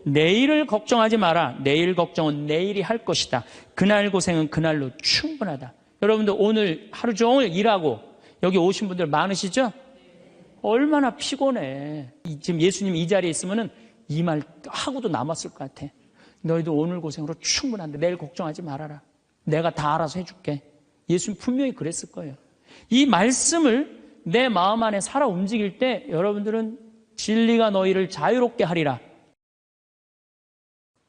내일을 걱정하지 마라. 내일 걱정은 내일이 할 것이다. 그날 고생은 그날로 충분하다. 여러분들 오늘 하루 종일 일하고 여기 오신 분들 많으시죠? 얼마나 피곤해. 지금 예수님 이 자리에 있으면은 이 말 하고도 남았을 것 같아. 너희도 오늘 고생으로 충분한데 내일 걱정하지 말아라. 내가 다 알아서 해줄게. 예수님 분명히 그랬을 거예요. 이 말씀을 내 마음 안에 살아 움직일 때 여러분들은 진리가 너희를 자유롭게 하리라.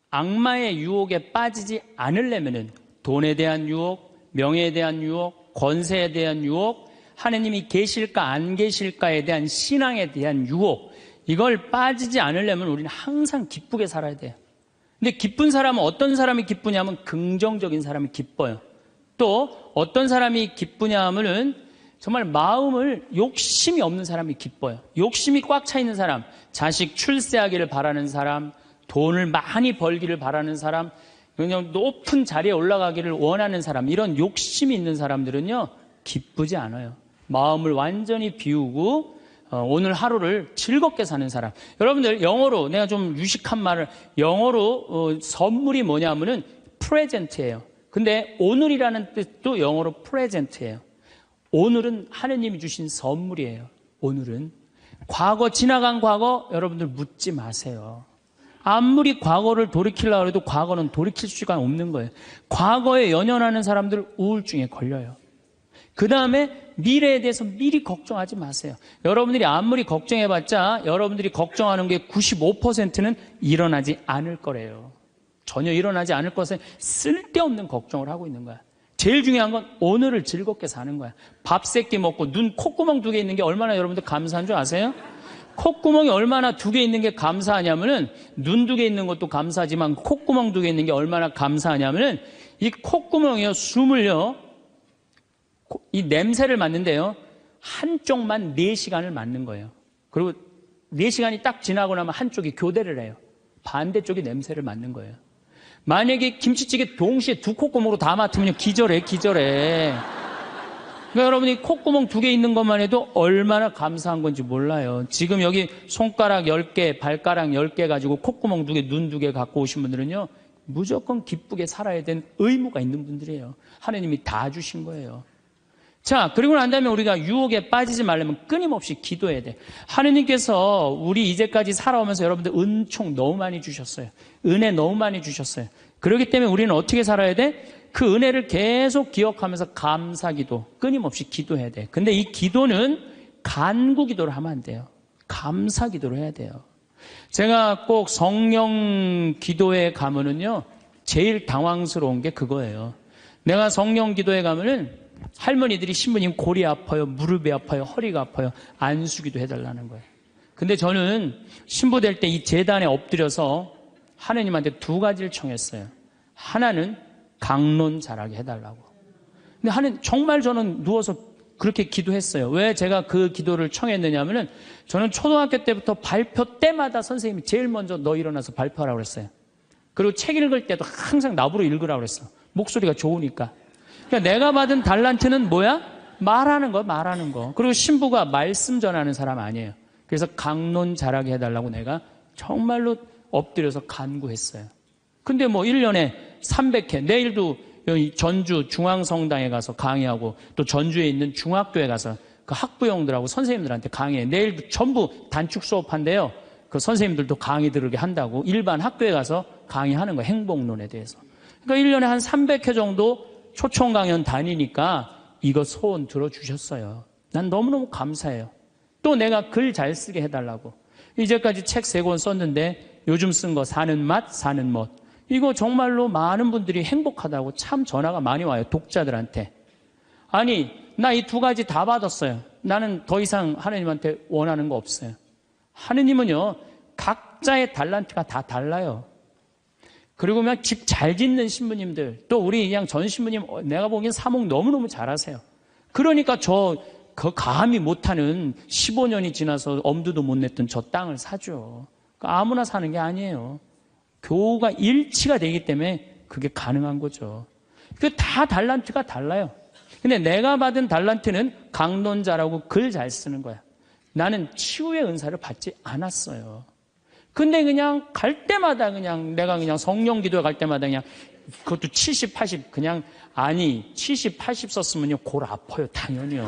악마의 유혹에 빠지지 않으려면은 돈에 대한 유혹, 명예에 대한 유혹, 권세에 대한 유혹, 하느님이 계실까 안 계실까에 대한 신앙에 대한 유혹, 이걸 빠지지 않으려면 우리는 항상 기쁘게 살아야 돼요. 근데 기쁜 사람은 어떤 사람이 기쁘냐면 긍정적인 사람이 기뻐요. 또 어떤 사람이 기쁘냐 하면은 정말 마음을 욕심이 없는 사람이 기뻐요. 욕심이 꽉 차 있는 사람, 자식 출세하기를 바라는 사람, 돈을 많이 벌기를 바라는 사람, 그냥 높은 자리에 올라가기를 원하는 사람, 이런 욕심이 있는 사람들은요 기쁘지 않아요. 마음을 완전히 비우고 오늘 하루를 즐겁게 사는 사람. 여러분들 영어로 내가 좀 유식한 말을 영어로 선물이 뭐냐면은 프레젠트예요. 근데 오늘이라는 뜻도 영어로 프레젠트예요. 오늘은 하느님이 주신 선물이에요. 오늘은 과거, 지나간 과거 여러분들 묻지 마세요. 아무리 과거를 돌이키려고 해도 과거는 돌이킬 수가 없는 거예요. 과거에 연연하는 사람들 우울증에 걸려요. 그 다음에 미래에 대해서 미리 걱정하지 마세요. 여러분들이 아무리 걱정해봤자 여러분들이 걱정하는 게 95%는 일어나지 않을 거래요. 전혀 일어나지 않을 것에 쓸데없는 걱정을 하고 있는 거야. 제일 중요한 건 오늘을 즐겁게 사는 거야. 밥 3끼 먹고 눈 콧구멍 2개 있는 게 얼마나 여러분들 감사한 줄 아세요? 콧구멍이 얼마나 2개 있는 게 감사하냐면은 눈 2개 있는 것도 감사하지만 콧구멍 2개 있는 게 얼마나 감사하냐면은 이 콧구멍이요, 숨을요, 이 냄새를 맡는데요, 한쪽만 4시간을 맡는 거예요. 그리고 4시간이 딱 지나고 나면 한쪽이 교대를 해요. 반대쪽이 냄새를 맡는 거예요. 만약에 김치찌개 동시에 2 콧구멍으로 다 맡으면 기절해. 그러니까 여러분이 콧구멍 2개 있는 것만 해도 얼마나 감사한 건지 몰라요. 지금 여기 손가락 10개, 발가락 10개 가지고 콧구멍 2개, 눈 2개 갖고 오신 분들은요, 무조건 기쁘게 살아야 되는 의무가 있는 분들이에요. 하나님이 다 주신 거예요. 자, 그리고 난 다음에 우리가 유혹에 빠지지 말려면 끊임없이 기도해야 돼. 하느님께서 우리 이제까지 살아오면서 여러분들 은총 너무 많이 주셨어요. 은혜 너무 많이 주셨어요. 그렇기 때문에 우리는 어떻게 살아야 돼? 그 은혜를 계속 기억하면서 감사기도, 끊임없이 기도해야 돼. 근데 이 기도는 간구 기도를 하면 안 돼요. 감사 기도를 해야 돼요. 제가 꼭 성령 기도에 가면은요, 제일 당황스러운 게 그거예요. 내가 성령 기도에 가면은 할머니들이 신부님 골이 아파요, 무릎이 아파요, 허리가 아파요, 안수기도 해달라는 거예요. 근데 저는 신부 될 때 이 제단에 엎드려서 하느님한테 2가지를 청했어요. 하나는 강론 잘하게 해달라고. 근데 정말 저는 누워서 그렇게 기도했어요. 왜 제가 그 기도를 청했느냐면은 저는 초등학교 때부터 발표 때마다 선생님이 제일 먼저 너 일어나서 발표하라고 그랬어요. 그리고 책 읽을 때도 항상 나보러 읽으라고 그랬어. 목소리가 좋으니까. 그러니까 내가 받은 달란트는 뭐야? 말하는 거. 그리고 신부가 말씀 전하는 사람 아니에요. 그래서 강론 잘하게 해달라고 내가 정말로 엎드려서 간구했어요. 근데 뭐 1년에 300회, 내일도 여기 전주 중앙성당에 가서 강의하고 또 전주에 있는 중학교에 가서 그 학부형들하고 선생님들한테 강의해. 내일도 전부 단축 수업한대요. 그 선생님들도 강의 들으게 한다고 일반 학교에 가서 강의하는 거, 행복론에 대해서. 그러니까 1년에 한 300회 정도 초청 강연 다니니까 이거 소원 들어주셨어요. 난 너무너무 감사해요. 또 내가 글 잘 쓰게 해달라고. 이제까지 책 3권 썼는데 요즘 쓴 거 사는 맛, 사는 멋. 이거 정말로 많은 분들이 행복하다고 참 전화가 많이 와요. 독자들한테. 아니, 나 이 2가지 다 받았어요. 나는 더 이상 하느님한테 원하는 거 없어요. 하느님은요, 각자의 달란트가 다 달라요. 그리고 그냥 집 잘 짓는 신부님들, 또 우리 그냥 전 신부님, 내가 보기엔 사목 너무너무 잘하세요. 그러니까 그 감히 못하는 15년이 지나서 엄두도 못 냈던 저 땅을 사죠. 그러니까 아무나 사는 게 아니에요. 교우가 일치가 되기 때문에 그게 가능한 거죠. 그 다 달란트가 달라요. 근데 내가 받은 달란트는 강론 잘하고 글 잘 쓰는 거야. 나는 치유의 은사를 받지 않았어요. 근데 그냥 갈 때마다 그냥 내가 그냥 성령 기도에 갈 때마다 그냥 그것도 70, 80 그냥 아니 70, 80 썼으면요 골 아파요 당연히요.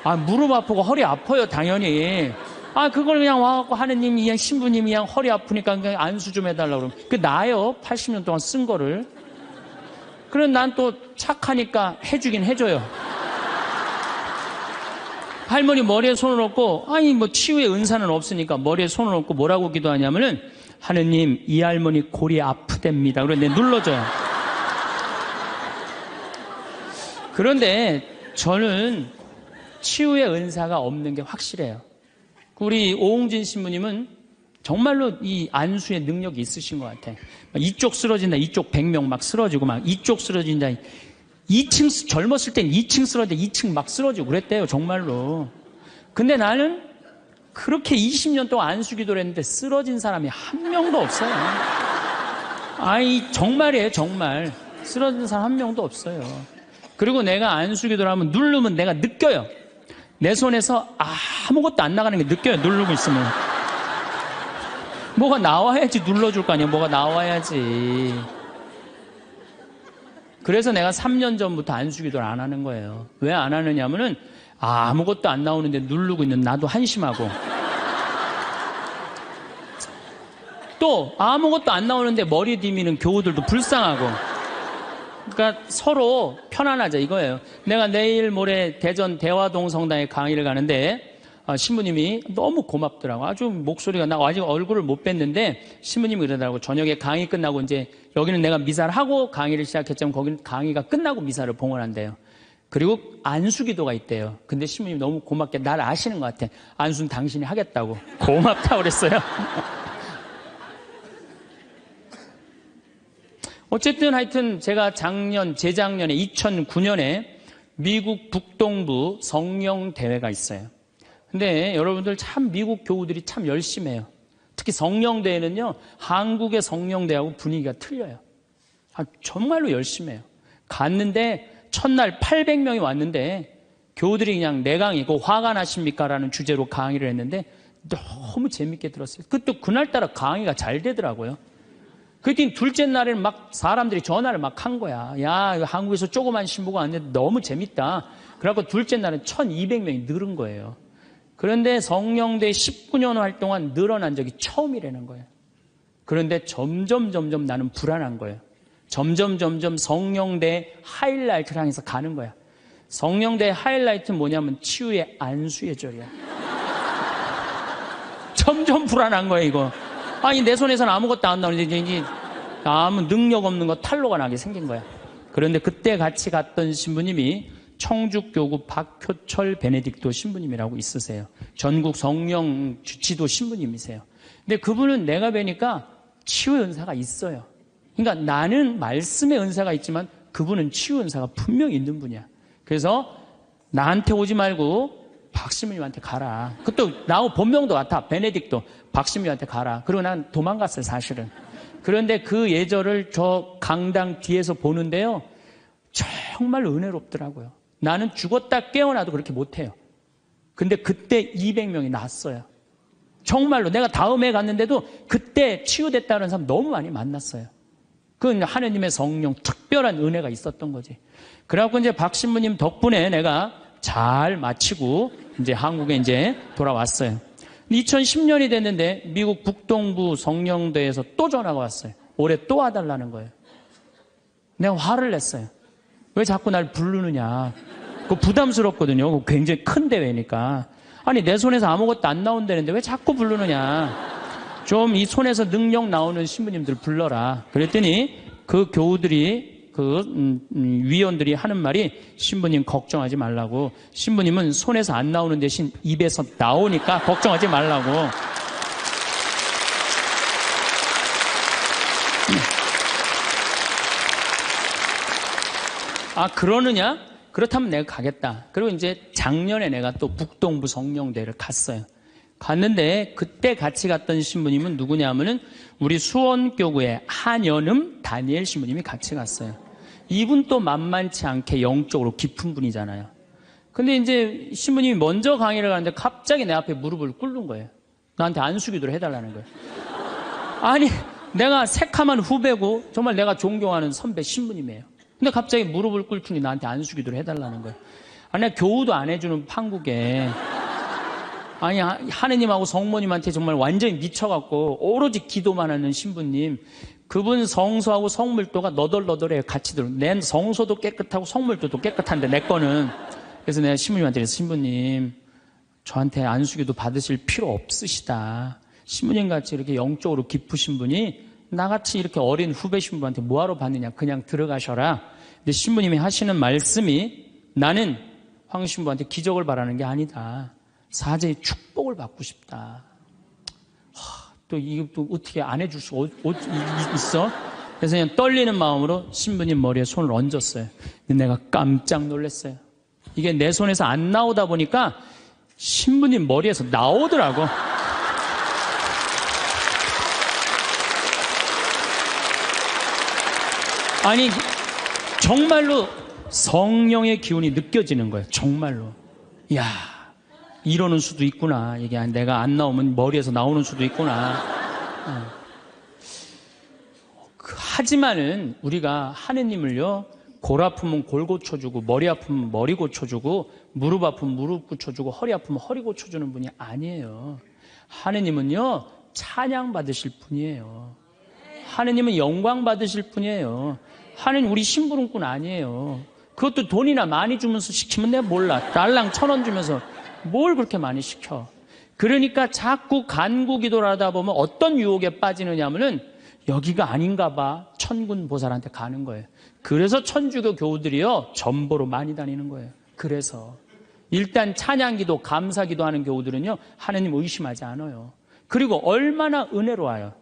아 무릎 아프고 허리 아파요 당연히. 아 그걸 그냥 와갖고 하느님이 그냥 신부님이 그냥 허리 아프니까 그냥 안수 좀 해달라고 그러면 그 나요 80년 동안 쓴 거를. 그럼 난 또 착하니까 해주긴 해줘요. 할머니 머리에 손을 얹고 아니 뭐 치유의 은사는 없으니까 머리에 손을 얹고 뭐라고 기도하냐면은 하느님 이 할머니 골이 아프답니다. 그런데 눌러줘요. 그런데 저는 치유의 은사가 없는 게 확실해요. 우리 오홍진 신부님은 정말로 이 안수의 능력이 있으신 것 같아. 이쪽 쓰러진다, 이쪽 100명 막 쓰러지고 막 이쪽 쓰러진다. 2층 젊었을 땐 2층 쓰러진다, 2층 막 쓰러지고 그랬대요 정말로. 근데 나는 그렇게 20년 동안 안수 기도를 했는데 쓰러진 사람이 한 명도 없어요. 아이 정말이에요 정말. 쓰러진 사람 한 명도 없어요. 그리고 내가 안수 기도를 하면 누르면 내가 느껴요. 내 손에서 아무것도 안 나가는 게 느껴요. 누르고 있으면. 뭐가 나와야지 눌러줄 거 아니야. 뭐가 나와야지. 그래서 내가 3년 전부터 안수 기도를 안 하는 거예요. 왜 안 하느냐면은 아무것도 안 나오는데 누르고 있는 나도 한심하고 또 아무것도 안 나오는데 머리 디미는 교우들도 불쌍하고. 그러니까 서로 편안하자 이거예요. 내가 내일 모레 대전 대화동 성당에 강의를 가는데 신부님이 너무 고맙더라고. 아주 목소리가 나 아직 얼굴을 못 뵀는데 신부님이 그러더라고. 저녁에 강의 끝나고 이제 여기는 내가 미사를 하고 강의를 시작했지만 거기는 강의가 끝나고 미사를 봉헌한대요. 그리고 안수기도가 있대요. 근데 신부님이 너무 고맙게 날 아시는 것 같아. 안수는 당신이 하겠다고. 고맙다고 그랬어요. 어쨌든 하여튼 제가 재작년에 2009년에 미국 북동부 성령 대회가 있어요. 근데 여러분들 참 미국 교우들이 참 열심히 해요. 특히 성령 대회는요, 한국의 성령 대회하고 분위기가 틀려요. 정말로 열심히 해요. 갔는데 첫날 800명이 왔는데 교우들이 그냥 내 강의, 화가 나십니까? 라는 주제로 강의를 했는데 너무 재밌게 들었어요. 그때 그날따라 강의가 잘 되더라고요. 그때 둘째 날에는 막 사람들이 전화를 막 한 거야. 야, 한국에서 조그만 신부가 왔는데 너무 재밌다. 그래갖고 둘째 날은 1200명이 늘은 거예요. 그런데 성령대 19년 활동한 늘어난 적이 처음이라는 거예요. 그런데 점점 나는 불안한 거예요. 점점 성령대 하이라이트를 향해서 가는 거야. 성령대 하이라이트는 뭐냐면 치유의 안수의 절이야. 점점 불안한 거야 이거. 아니 내 손에서는 아무것도 안 나오는데 이제 아무 능력 없는 거 탈로가 나게 생긴 거야. 그런데 그때 같이 갔던 신부님이 청주교구 박효철 베네딕토 신부님이라고 있으세요. 전국 성령 주치도 신부님이세요. 근데 그분은 내가 뵈니까 치유의 은사가 있어요. 그러니까 나는 말씀의 은사가 있지만 그분은 치유 은사가 분명히 있는 분이야. 그래서 나한테 오지 말고 박신부님한테 가라. 그것도 나하고 본명도 같아. 베네딕토. 박신부님한테 가라. 그리고 난 도망갔어요 사실은. 그런데 그 예절을 저 강당 뒤에서 보는데요. 정말 은혜롭더라고요. 나는 죽었다 깨어나도 그렇게 못해요. 근데 그때 200명이 났어요. 정말로 내가 다음에 갔는데도 그때 치유됐다는 사람 너무 많이 만났어요. 그건 하느님의 성령 특별한 은혜가 있었던 거지. 그래갖고 이제 박 신부님 덕분에 내가 잘 마치고 이제 한국에 이제 돌아왔어요. 2010년이 됐는데 미국 북동부 성령대에서 또 전화가 왔어요. 올해 또 와달라는 거예요. 내가 화를 냈어요. 왜 자꾸 날 부르느냐. 그거 부담스럽거든요. 그거 굉장히 큰 대회니까. 아니 내 손에서 아무것도 안 나온다는데 왜 자꾸 부르느냐. 좀 이 손에서 능력 나오는 신부님들 불러라. 그랬더니 그 교우들이 위원들이 하는 말이 신부님 걱정하지 말라고. 신부님은 손에서 안 나오는 대신 입에서 나오니까 걱정하지 말라고. 아 그러느냐? 그렇다면 내가 가겠다. 그리고 이제 작년에 내가 또 북동부 성령대를 갔어요. 갔는데 그때 같이 갔던 신부님은 누구냐면은 우리 수원교구의 한연음 다니엘 신부님이 같이 갔어요. 이분 또 만만치 않게 영적으로 깊은 분이잖아요. 근데 이제 신부님이 먼저 강의를 가는데 갑자기 내 앞에 무릎을 꿇는 거예요. 나한테 안수기도를 해달라는 거예요. 아니, 내가 새카만 후배고 정말 내가 존경하는 선배 신부님이에요. 근데 갑자기 무릎을 꿇더니 나한테 안수기도를 해달라는 거예요. 아니, 내가 교우도 안 해주는 판국에, 아니, 하느님하고 성모님한테 정말 완전히 미쳐갖고 오로지 기도만 하는 신부님, 그분 성소하고 성물도가 너덜너덜해요. 같이 들어. 내 성소도 깨끗하고 성물도도 깨끗한데 내 거는. 그래서 내가 신부님한테 그래서 신부님, 저한테 안수기도 받으실 필요 없으시다. 신부님 같이 이렇게 영적으로 깊으신 분이 나같이 이렇게 어린 후배 신부한테 뭐하러 받느냐. 그냥 들어가셔라. 근데 신부님이 하시는 말씀이 나는 황 신부한테 기적을 바라는 게 아니다. 사제의 축복을 받고 싶다. 또 이거 또 어떻게 안 해줄 수가 있어? 그래서 그냥 떨리는 마음으로 신부님 머리에 손을 얹었어요. 근데 내가 깜짝 놀랐어요. 이게 내 손에서 안 나오다 보니까 신부님 머리에서 나오더라고. 아니, 정말로 성령의 기운이 느껴지는 거예요. 정말로. 이야, 이러는 수도 있구나. 이게 내가 안 나오면 머리에서 나오는 수도 있구나. 하지만은 우리가 하느님을요, 골 아프면 골 고쳐주고, 머리 아프면 머리 고쳐주고, 무릎 아프면 무릎 고쳐주고, 허리 아프면 허리 고쳐주는 분이 아니에요. 하느님은요, 찬양 받으실 분이에요. 하느님은 영광 받으실 분이에요. 하느님 우리 심부름꾼 아니에요. 그것도 돈이나 많이 주면서 시키면 내가 몰라. 달랑 1,000원 주면서 뭘 그렇게 많이 시켜. 그러니까 자꾸 간구 기도를 하다 보면 어떤 유혹에 빠지느냐 하면은 여기가 아닌가 봐. 천군 보살한테 가는 거예요. 그래서 천주교 교우들이요, 전보로 많이 다니는 거예요. 그래서 일단 찬양기도, 감사기도 하는 교우들은요, 하느님 의심하지 않아요. 그리고 얼마나 은혜로워요.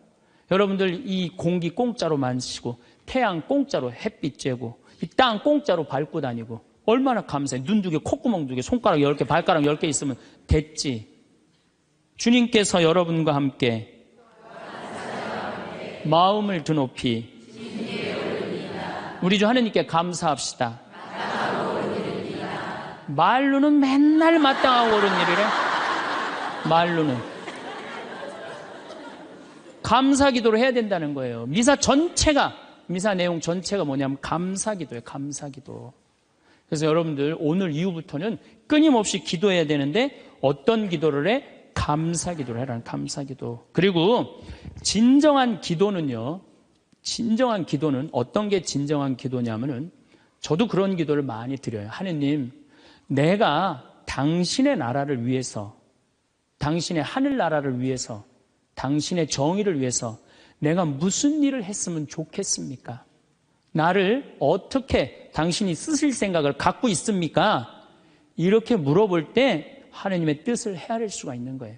여러분들 이 공기 공짜로 마시고, 태양 공짜로 햇빛 쬐고, 이 땅 공짜로 밟고 다니고, 얼마나 감사해. 눈 2개, 콧구멍 2개, 손가락 10개, 발가락 10개 있으면 됐지. 주님께서 여러분과 함께 마음을 드높이 우리 주 하느님께 감사합시다. 말로는 맨날 마땅하고 옳은 일이래. 말로는 감사 기도를 해야 된다는 거예요. 미사 내용 전체가 뭐냐면 감사 기도예요. 감사 기도. 그래서 여러분들 오늘 이후부터는 끊임없이 기도해야 되는데 어떤 기도를 해? 감사 기도를 해라는 감사 기도. 그리고 진정한 기도는요. 진정한 기도는 어떤 게 진정한 기도냐면은 저도 그런 기도를 많이 드려요. 하느님, 내가 당신의 나라를 위해서, 당신의 하늘나라를 위해서, 당신의 정의를 위해서 내가 무슨 일을 했으면 좋겠습니까? 나를 어떻게 당신이 쓰실 생각을 갖고 있습니까? 이렇게 물어볼 때 하느님의 뜻을 헤아릴 수가 있는 거예요.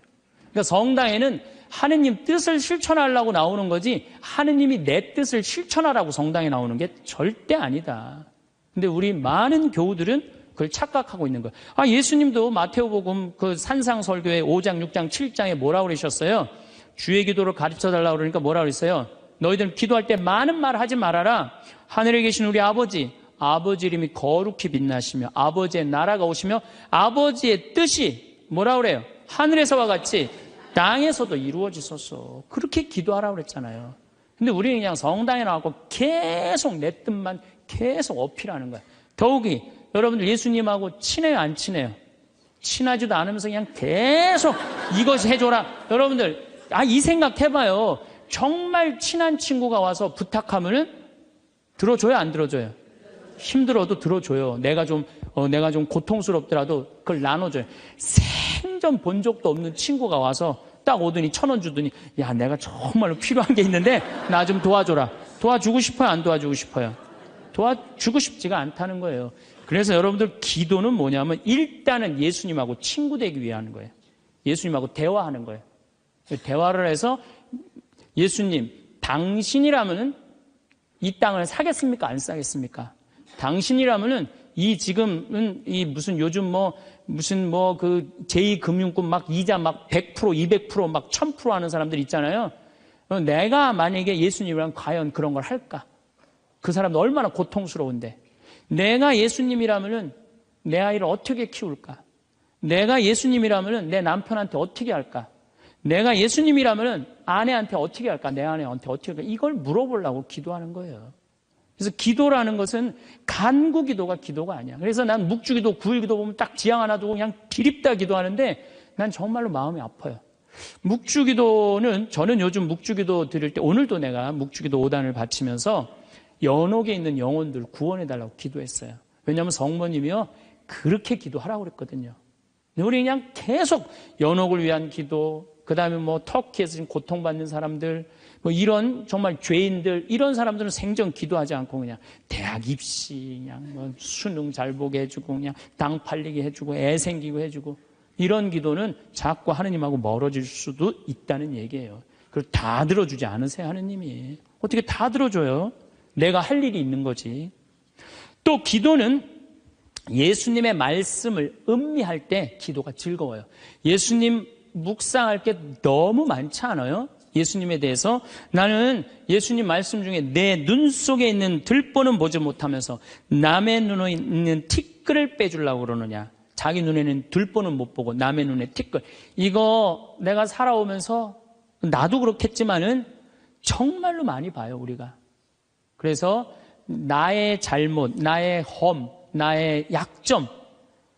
그러니까 성당에는 하느님 뜻을 실천하려고 나오는 거지 하느님이 내 뜻을 실천하라고 성당에 나오는 게 절대 아니다. 근데 우리 많은 교우들은 그걸 착각하고 있는 거예요. 예수님도 마태오복음 그 산상설교의 5장, 6장, 7장에 뭐라고 그러셨어요? 주의 기도를 가르쳐달라고 그러니까 뭐라고 그랬어요? 너희들은 기도할 때 많은 말 하지 말아라. 하늘에 계신 우리 아버지 이름이 거룩히 빛나시며 아버지의 나라가 오시며 아버지의 뜻이 뭐라고 그래요? 하늘에서와 같이 땅에서도 이루어지소서. 그렇게 기도하라고 그랬잖아요. 근데 우리는 그냥 성당에 나와서 계속 내 뜻만 계속 어필하는 거예요. 더욱이 여러분들 예수님하고 친해요, 안 친해요? 친하지도 않으면서 그냥 계속 이것이 해줘라. 여러분들 이 생각 해봐요. 정말 친한 친구가 와서 부탁하면은 들어줘요, 안 들어줘요? 힘들어도 들어줘요. 내가 좀 고통스럽더라도 그걸 나눠줘요. 생전 본 적도 없는 친구가 와서 딱 오더니 1,000원 주더니 야, 내가 정말로 필요한 게 있는데 나 좀 도와줘라. 도와주고 싶어요, 안 도와주고 싶어요? 도와주고 싶지가 않다는 거예요. 그래서 여러분들 기도는 뭐냐면 일단은 예수님하고 친구 되기 위해 하는 거예요. 예수님하고 대화하는 거예요. 대화를 해서 예수님, 당신이라면은 이 땅을 사겠습니까? 안 사겠습니까? 당신이라면은 지금은 무슨 요즘 그 제2금융권 막 이자 막 100%, 200%, 막 1000% 하는 사람들 있잖아요. 내가 만약에 예수님이랑 과연 그런 걸 할까? 그 사람도 얼마나 고통스러운데. 내가 예수님이라면은 내 아이를 어떻게 키울까? 내가 예수님이라면은 내 남편한테 어떻게 할까? 내가 예수님이라면 아내한테 어떻게 할까? 내 아내한테 어떻게 할까? 이걸 물어보려고 기도하는 거예요. 그래서 기도라는 것은 간구 기도가 기도가 아니야. 그래서 난 묵주기도, 구일기도 보면 딱 지향 하나 두고 그냥 기립다 기도하는데 난 정말로 마음이 아파요. 묵주기도는 저는 요즘 묵주기도 드릴 때 오늘도 내가 묵주기도 5단을 바치면서 연옥에 있는 영혼들 구원해달라고 기도했어요. 왜냐하면 성모님이요 그렇게 기도하라고 그랬거든요. 우리 그냥 계속 연옥을 위한 기도, 그 다음에 뭐 터키에서 지금 고통받는 사람들, 뭐 이런 정말 죄인들, 이런 사람들은 생전 기도하지 않고 그냥 대학 입시, 그냥 뭐 수능 잘 보게 해주고, 그냥 당 팔리게 해주고, 애 생기고 해주고, 이런 기도는 자꾸 하느님하고 멀어질 수도 있다는 얘기예요. 그걸 다 들어주지 않으세요, 하느님이. 어떻게 다 들어줘요? 내가 할 일이 있는 거지. 또 기도는 예수님의 말씀을 음미할 때 기도가 즐거워요. 예수님 묵상할 게 너무 많지 않아요? 예수님에 대해서 나는 예수님 말씀 중에 내 눈 속에 있는 들보는 보지 못하면서 남의 눈에 있는 티끌을 빼주려고 그러느냐. 자기 눈에는 들보는 못 보고 남의 눈에 티끌. 이거 내가 살아오면서 나도 그렇겠지만은 정말로 많이 봐요, 우리가. 그래서 나의 잘못, 나의 험, 나의 약점,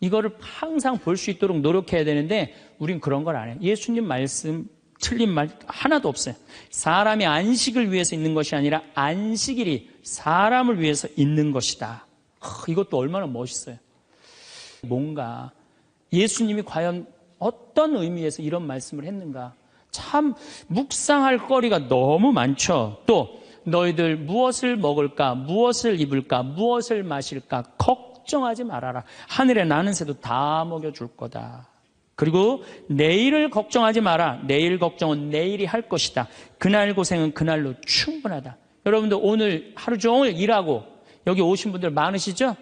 이거를 항상 볼 수 있도록 노력해야 되는데 우린 그런 걸 안 해요. 예수님 말씀 틀린 말 하나도 없어요. 사람이 안식을 위해서 있는 것이 아니라 안식일이 사람을 위해서 있는 것이다. 이것도 얼마나 멋있어요. 뭔가 예수님이 과연 어떤 의미에서 이런 말씀을 했는가. 참 묵상할 거리가 너무 많죠. 또 너희들 무엇을 먹을까, 무엇을 입을까, 무엇을 마실까 걱정하지 말아라. 하늘에 나는 새도 다 먹여줄 거다. 그리고 내일을 걱정하지 마라. 내일 걱정은 내일이 할 것이다. 그날 고생은 그날로 충분하다. 여러분들 오늘 하루 종일 일하고 여기 오신 분들 많으시죠?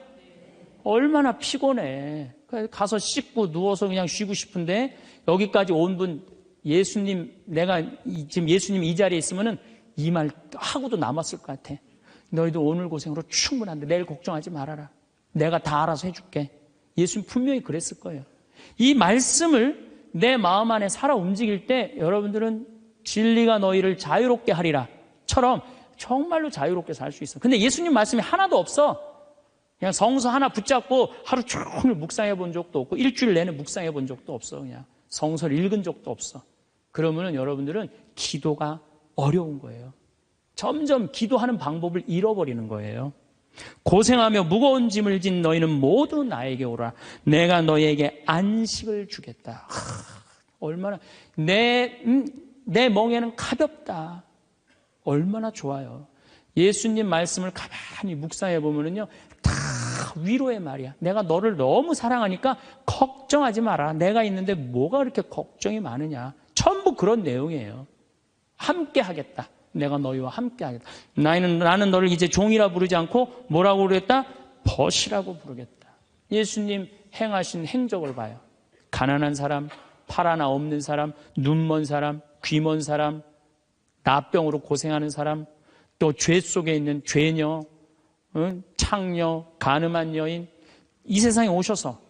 얼마나 피곤해. 가서 씻고 누워서 그냥 쉬고 싶은데 여기까지 온 분 예수님, 내가 지금 예수님 이 자리에 있으면은 이 말 하고도 남았을 것 같아. 너희도 오늘 고생으로 충분한데 내일 걱정하지 말아라. 내가 다 알아서 해줄게. 예수님 분명히 그랬을 거예요. 이 말씀을 내 마음 안에 살아 움직일 때 여러분들은 진리가 너희를 자유롭게 하리라 처럼 정말로 자유롭게 살 수 있어. 근데 예수님 말씀이 하나도 없어. 그냥 성서 하나 붙잡고 하루 종일 묵상해 본 적도 없고 일주일 내내 묵상해 본 적도 없어. 그냥 성서를 읽은 적도 없어. 그러면은 여러분들은 기도가 어려운 거예요. 점점 기도하는 방법을 잃어버리는 거예요. 고생하며 무거운 짐을 진 너희는 모두 나에게 오라. 내가 너희에게 안식을 주겠다. 얼마나 내 멍에는 가볍다. 얼마나 좋아요. 예수님 말씀을 가만히 묵상해 보면은요, 다 위로의 말이야. 내가 너를 너무 사랑하니까 걱정하지 마라. 내가 있는데 뭐가 그렇게 걱정이 많으냐. 전부 그런 내용이에요. 함께 하겠다. 내가 너희와 함께 하겠다. 나는 너를 이제 종이라 부르지 않고 뭐라고 그랬다? 벗이라고 부르겠다. 예수님 행하신 행적을 봐요. 가난한 사람, 팔 하나 없는 사람, 눈 먼 사람, 귀 먼 사람, 나병으로 고생하는 사람, 또 죄 속에 있는 죄녀, 창녀, 간음한 여인, 이 세상에 오셔서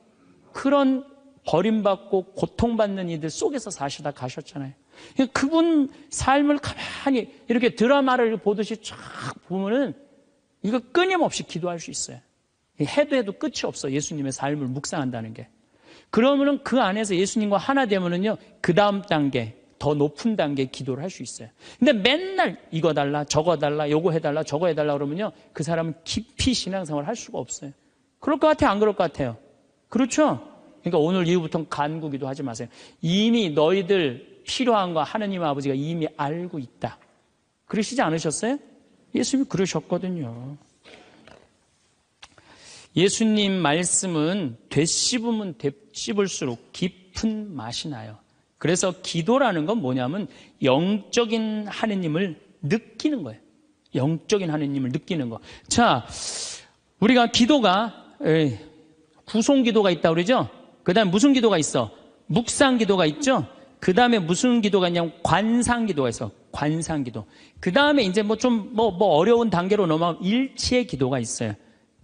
그런 버림받고 고통받는 이들 속에서 사시다 가셨잖아요. 그분 삶을 가만히 이렇게 드라마를 보듯이 쫙 보면은 이거 끊임없이 기도할 수 있어요. 해도 끝이 없어. 예수님의 삶을 묵상한다는 게. 그러면은 그 안에서 예수님과 하나 되면은요, 그 다음 단계, 더 높은 단계 기도를 할 수 있어요. 근데 맨날 이거 달라, 저거 달라, 요거 해달라, 저거 해달라 그러면요, 그 사람은 깊이 신앙생활을 할 수가 없어요. 그럴 것 같아요? 안 그럴 것 같아요? 그렇죠? 그러니까 오늘 이후부터는 간구기도 하지 마세요. 이미 너희들 필요한 거 하느님 아버지가 이미 알고 있다. 그러시지 않으셨어요? 예수님이 그러셨거든요. 예수님 말씀은 되씹으면 되씹을수록 깊은 맛이 나요. 그래서 기도라는 건 뭐냐면 영적인 하느님을 느끼는 거예요. 영적인 하느님을 느끼는 거. 자, 우리가 기도가 구송 기도가 있다고 그러죠? 그 다음에 무슨 기도가 있어? 묵상 기도가 있죠? 그 다음에 무슨 기도가 있냐면 관상 기도가 있어. 관상 기도. 그 다음에 이제 어려운 단계로 넘어가면 일치의 기도가 있어요.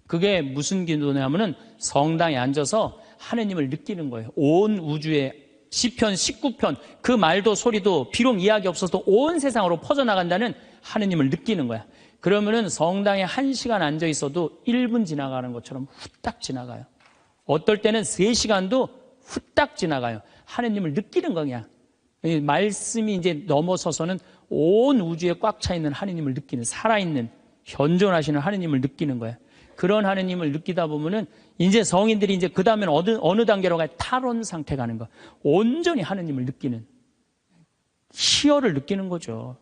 그게 무슨 기도냐면은 성당에 앉아서 하느님을 느끼는 거예요. 온 우주에 시편 19편 그 말도 소리도 비록 이야기 없어도 온 세상으로 퍼져나간다는 하느님을 느끼는 거야. 그러면은 성당에 1시간 앉아 있어도 1분 지나가는 것처럼 후딱 지나가요. 어떨 때는 3시간도 후딱 지나가요. 하느님을 느끼는 거냐. 이 말씀이 이제 넘어서서는 온 우주에 꽉 차 있는 하느님을 느끼는, 살아있는 현존하시는 하느님을 느끼는 거야. 그런 하느님을 느끼다 보면은 이제 성인들이 이제 그 다음엔 어느 단계로 가요? 탈원 상태 가는 거. 온전히 하느님을 느끼는, 희열을 느끼는 거죠.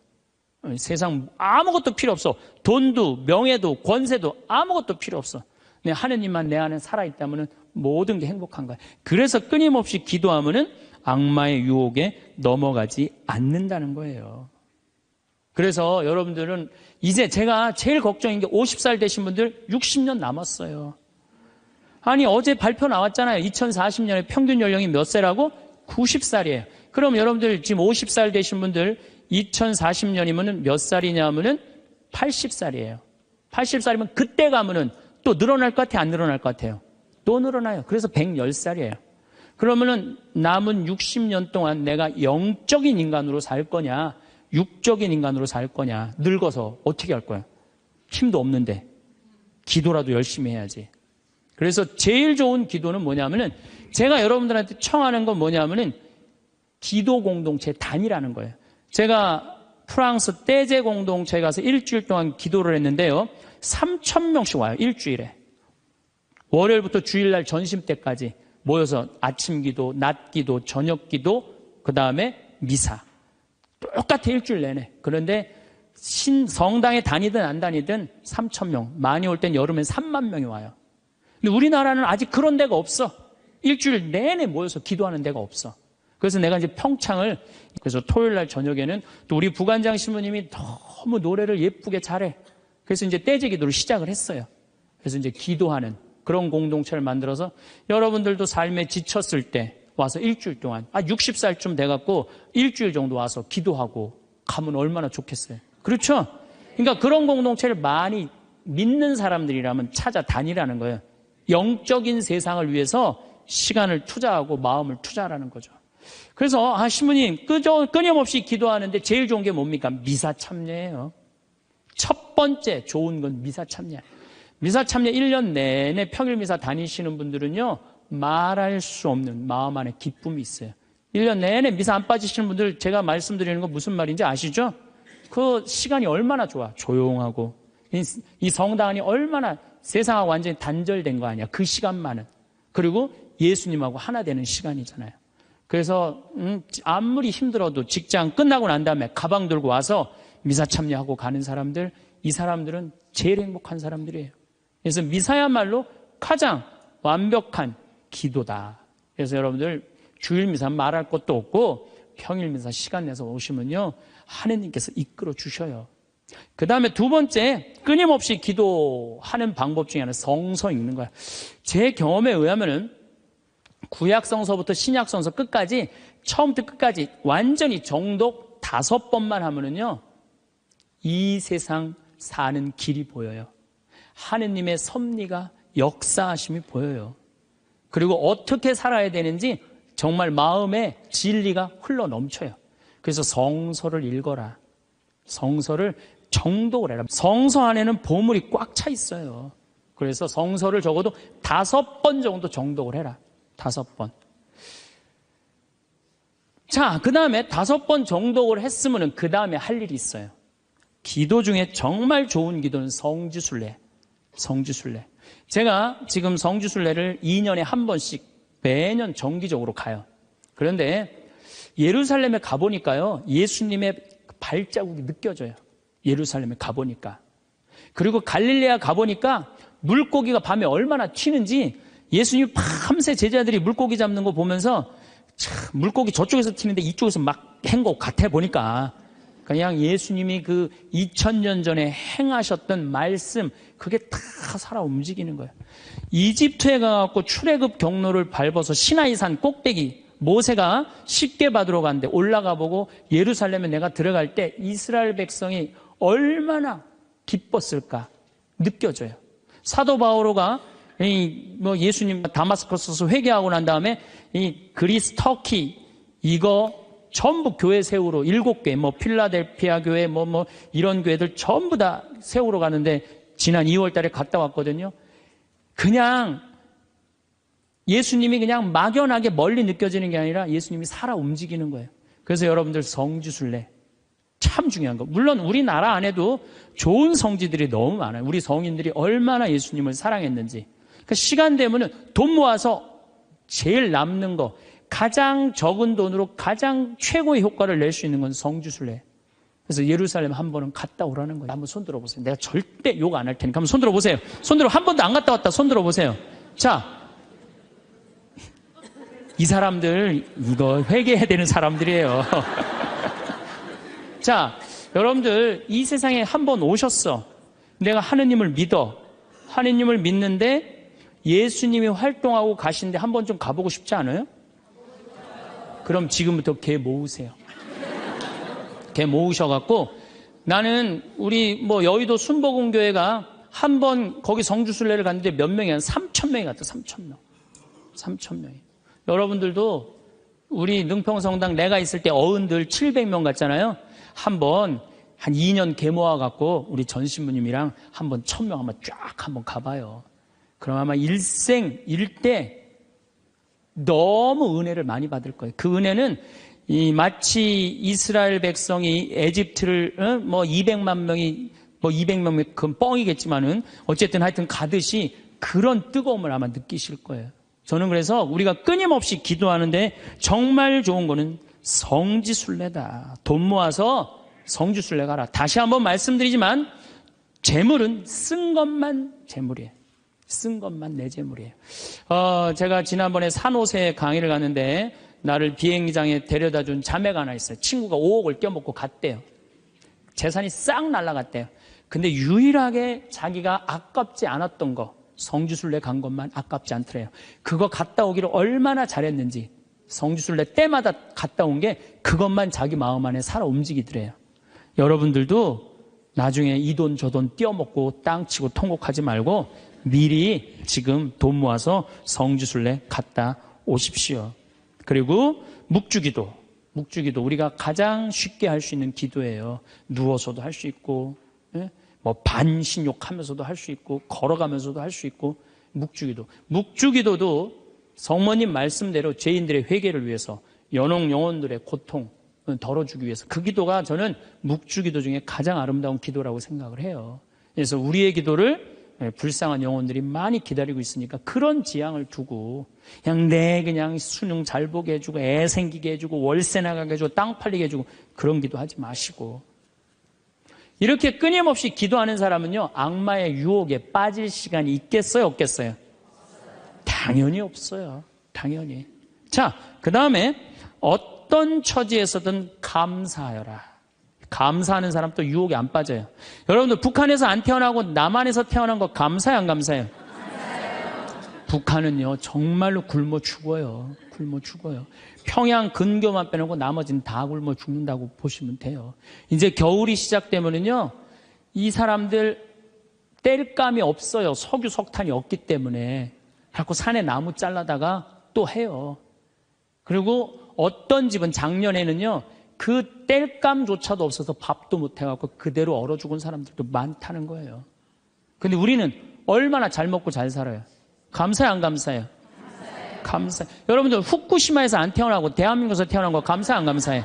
세상 아무것도 필요 없어. 돈도 명예도 권세도 아무것도 필요 없어. 근데 하느님만 내 안에 살아있다면은 모든 게 행복한 거야. 그래서 끊임없이 기도하면은 악마의 유혹에 넘어가지 않는다는 거예요. 그래서 여러분들은 이제 제가 제일 걱정인 게 50살 되신 분들 60년 남았어요. 아니 어제 발표 나왔잖아요. 2040년에 평균 연령이 몇 세라고? 90살이에요. 그럼 여러분들 지금 50살 되신 분들 2040년이면 몇 살이냐면은 80살이에요. 80살이면 그때 가면은 또 늘어날 것 같아요? 안 늘어날 것 같아요? 또 늘어나요. 그래서 110살이에요. 그러면은 남은 60년 동안 내가 영적인 인간으로 살 거냐, 육적인 인간으로 살 거냐, 늙어서 어떻게 할 거야? 힘도 없는데 기도라도 열심히 해야지. 그래서 제일 좋은 기도는 뭐냐면은 제가 여러분들한테 청하는 건 뭐냐면은 기도 공동체 단위라는 거예요. 제가 프랑스 떼제 공동체에 가서 일주일 동안 기도를 했는데요. 3,000명씩 와요. 일주일에. 월요일부터 주일날 전심 때까지 모여서 아침 기도, 낮 기도, 저녁 기도, 그 다음에 미사. 똑같아 일주일 내내. 그런데 성당에 다니든 안 다니든 3,000명. 많이 올 땐 여름엔 3만 명이 와요. 근데 우리나라는 아직 그런 데가 없어. 일주일 내내 모여서 기도하는 데가 없어. 그래서 내가 이제 평창을, 그래서 토요일 날 저녁에는 또 우리 부관장 신부님이 너무 노래를 예쁘게 잘해. 그래서 이제 떼제 기도를 시작을 했어요. 그래서 이제 기도하는 그런 공동체를 만들어서 여러분들도 삶에 지쳤을 때 와서 일주일 동안, 60살쯤 돼갖고 일주일 정도 와서 기도하고 가면 얼마나 좋겠어요. 그렇죠? 그러니까 그런 공동체를 많이 믿는 사람들이라면 찾아다니라는 거예요. 영적인 세상을 위해서 시간을 투자하고 마음을 투자하라는 거죠. 그래서 신부님 끊임없이 기도하는데 제일 좋은 게 뭡니까? 미사 참여예요. 첫 번째 좋은 건 미사 참여. 미사 참여 1년 내내 평일 미사 다니시는 분들은요, 말할 수 없는 마음 안에 기쁨이 있어요. 1년 내내 미사 안 빠지시는 분들 제가 말씀드리는 거 무슨 말인지 아시죠? 그 시간이 얼마나 좋아. 조용하고. 이 성당 안이 얼마나 세상하고 완전히 단절된 거 아니야. 그 시간만은. 그리고 예수님하고 하나 되는 시간이잖아요. 그래서 아무리 힘들어도 직장 끝나고 난 다음에 가방 들고 와서 미사 참여하고 가는 사람들, 이 사람들은 제일 행복한 사람들이에요. 그래서 미사야말로 가장 완벽한 기도다. 그래서 여러분들 주일 미사 말할 것도 없고 평일 미사 시간 내서 오시면요, 하느님께서 이끌어 주셔요. 그 다음에 두 번째, 끊임없이 기도하는 방법 중에 하나는 성서 읽는 거야. 제 경험에 의하면은 구약성서부터 신약성서 끝까지, 처음부터 끝까지 완전히 정독 5번만 하면은요, 이 세상 사는 길이 보여요. 하느님의 섭리가, 역사하심이 보여요. 그리고 어떻게 살아야 되는지 정말 마음에 진리가 흘러 넘쳐요. 그래서 성서를 읽어라. 성서를 정독을 해라. 성서 안에는 보물이 꽉 차 있어요. 그래서 성서를 적어도 5번 정도 정독을 해라. 5번. 자, 그 다음에 5번 정독을 했으면 그 다음에 할 일이 있어요. 기도 중에 정말 좋은 기도는 성지순례. 성지순례. 제가 지금 성지순례를 2년에 한 번씩 매년 정기적으로 가요. 그런데 예루살렘에 가보니까요, 예수님의 발자국이 느껴져요. 예루살렘에 가보니까. 그리고 갈릴레아 가보니까 물고기가 밤에 얼마나 튀는지, 예수님이 밤새 제자들이 물고기 잡는 거 보면서 참, 물고기 저쪽에서 튀는데 이쪽에서 막 한 것 같아 보니까 그냥 예수님이 그 2000년 전에 행하셨던 말씀, 그게 다 살아 움직이는 거예요. 이집트에 가갖고 출애굽 경로를 밟아서 시나이산 꼭대기, 모세가 쉽게 받으러 갔는데 올라가 보고 예루살렘에 내가 들어갈 때 이스라엘 백성이 얼마나 기뻤을까 느껴져요. 사도 바오로가 예수님 다마스커스에서 회개하고 난 다음에 이 그리스, 터키 이거 전부 교회 세우러 7개, 필라델피아 교회, 이런 교회들 전부 다 세우러 가는데 지난 2월 달에 갔다 왔거든요. 그냥 예수님이 그냥 막연하게 멀리 느껴지는 게 아니라 예수님이 살아 움직이는 거예요. 그래서 여러분들 성지순례 참 중요한 거. 물론 우리나라 안에도 좋은 성지들이 너무 많아요. 우리 성인들이 얼마나 예수님을 사랑했는지. 그러니까 시간 되면은 돈 모아서 제일 남는 거, 가장 적은 돈으로 가장 최고의 효과를 낼 수 있는 건 성지순례. 그래서 예루살렘 한 번은 갔다 오라는 거예요. 한번 손 들어보세요. 내가 절대 욕 안 할 테니까 한번 손 들어보세요. 손 들어. 한 번도 안 갔다 왔다. 손 들어보세요. 자, 이 사람들 이거 회개해야 되는 사람들이에요. 자, 여러분들 이 세상에 한 번 오셨어. 내가 하느님을 믿어. 하느님을 믿는데 예수님이 활동하고 가시는데 한 번 좀 가보고 싶지 않아요? 그럼 지금부터 개 모으세요. 개 모으셔갖고 나는 우리 여의도 순복음교회가 한 번 거기 성주순례를 갔는데 몇 명이 한 3,000명이 갔다. 3,000명. 3,000명이. 여러분들도 우리 능평성당 내가 있을 때 어른들 700명 갔잖아요. 한번 한 2년 개 모아갖고 우리 전신부님이랑 한번 1,000명 한번 쫙 한번 가봐요. 그럼 아마 일생 일대 너무 은혜를 많이 받을 거예요. 그 은혜는 마치 이스라엘 백성이 에집트를 200만 명이 200명 그건 뻥이겠지만은 어쨌든 하여튼 가듯이 그런 뜨거움을 아마 느끼실 거예요. 저는 그래서 우리가 끊임없이 기도하는데 정말 좋은 거는 성지순례다. 돈 모아서 성지순례 가라. 다시 한번 말씀드리지만 재물은 쓴 것만 재물이에요. 쓴 것만 내 재물이에요. 제가 지난번에 산호세 강의를 갔는데 나를 비행장에 데려다 준 자매가 하나 있어요. 친구가 5억을 껴먹고 갔대요. 재산이 싹 날아갔대요. 근데 유일하게 자기가 아깝지 않았던 거, 성지순례 간 것만 아깝지 않더래요. 그거 갔다 오기를 얼마나 잘했는지 성지순례 때마다 갔다 온 게 그것만 자기 마음 안에 살아 움직이더래요. 여러분들도 나중에 이 돈 저 돈 띄어먹고 땅치고 통곡하지 말고 미리 지금 돈 모아서 성지순례 갔다 오십시오. 그리고 묵주기도 우리가 가장 쉽게 할 수 있는 기도예요. 누워서도 할 수 있고 반신욕하면서도 할 수 있고 걸어가면서도 할 수 있고 묵주기도도 성모님 말씀대로 죄인들의 회개를 위해서 영혼들의 고통 덜어주기 위해서 그 기도가 저는 묵주기도 중에 가장 아름다운 기도라고 생각을 해요. 그래서 우리의 기도를 불쌍한 영혼들이 많이 기다리고 있으니까 그런 지향을 두고 그냥 수능 잘 보게 해주고 애 생기게 해주고 월세 나가게 해주고 땅 팔리게 해주고 그런 기도하지 마시고 이렇게 끊임없이 기도하는 사람은요 악마의 유혹에 빠질 시간이 있겠어요 없겠어요? 당연히 없어요. 당연히. 자, 그 다음에 어떤 처지에서든 감사하여라. 감사하는 사람 또 유혹에 안 빠져요. 여러분들 북한에서 안 태어나고 남한에서 태어난 거 감사해요 안 감사해요? 북한은요 정말로 굶어 죽어요. 굶어 죽어요. 평양 근교만 빼놓고 나머지는 다 굶어 죽는다고 보시면 돼요. 이제 겨울이 시작되면은요 이 사람들 뗄감이 없어요. 석유 석탄이 없기 때문에. 그래서 산에 나무 잘라다가 또 해요. 그리고 어떤 집은 작년에는요 그 뗄감조차도 없어서 밥도 못 해갖고 그대로 얼어 죽은 사람들도 많다는 거예요. 근데 우리는 얼마나 잘 먹고 잘 살아요. 감사해요 안 감사해요? 감사해요. 여러분들 후쿠시마에서 안 태어나고 대한민국에서 태어난 거 감사해 안 감사해?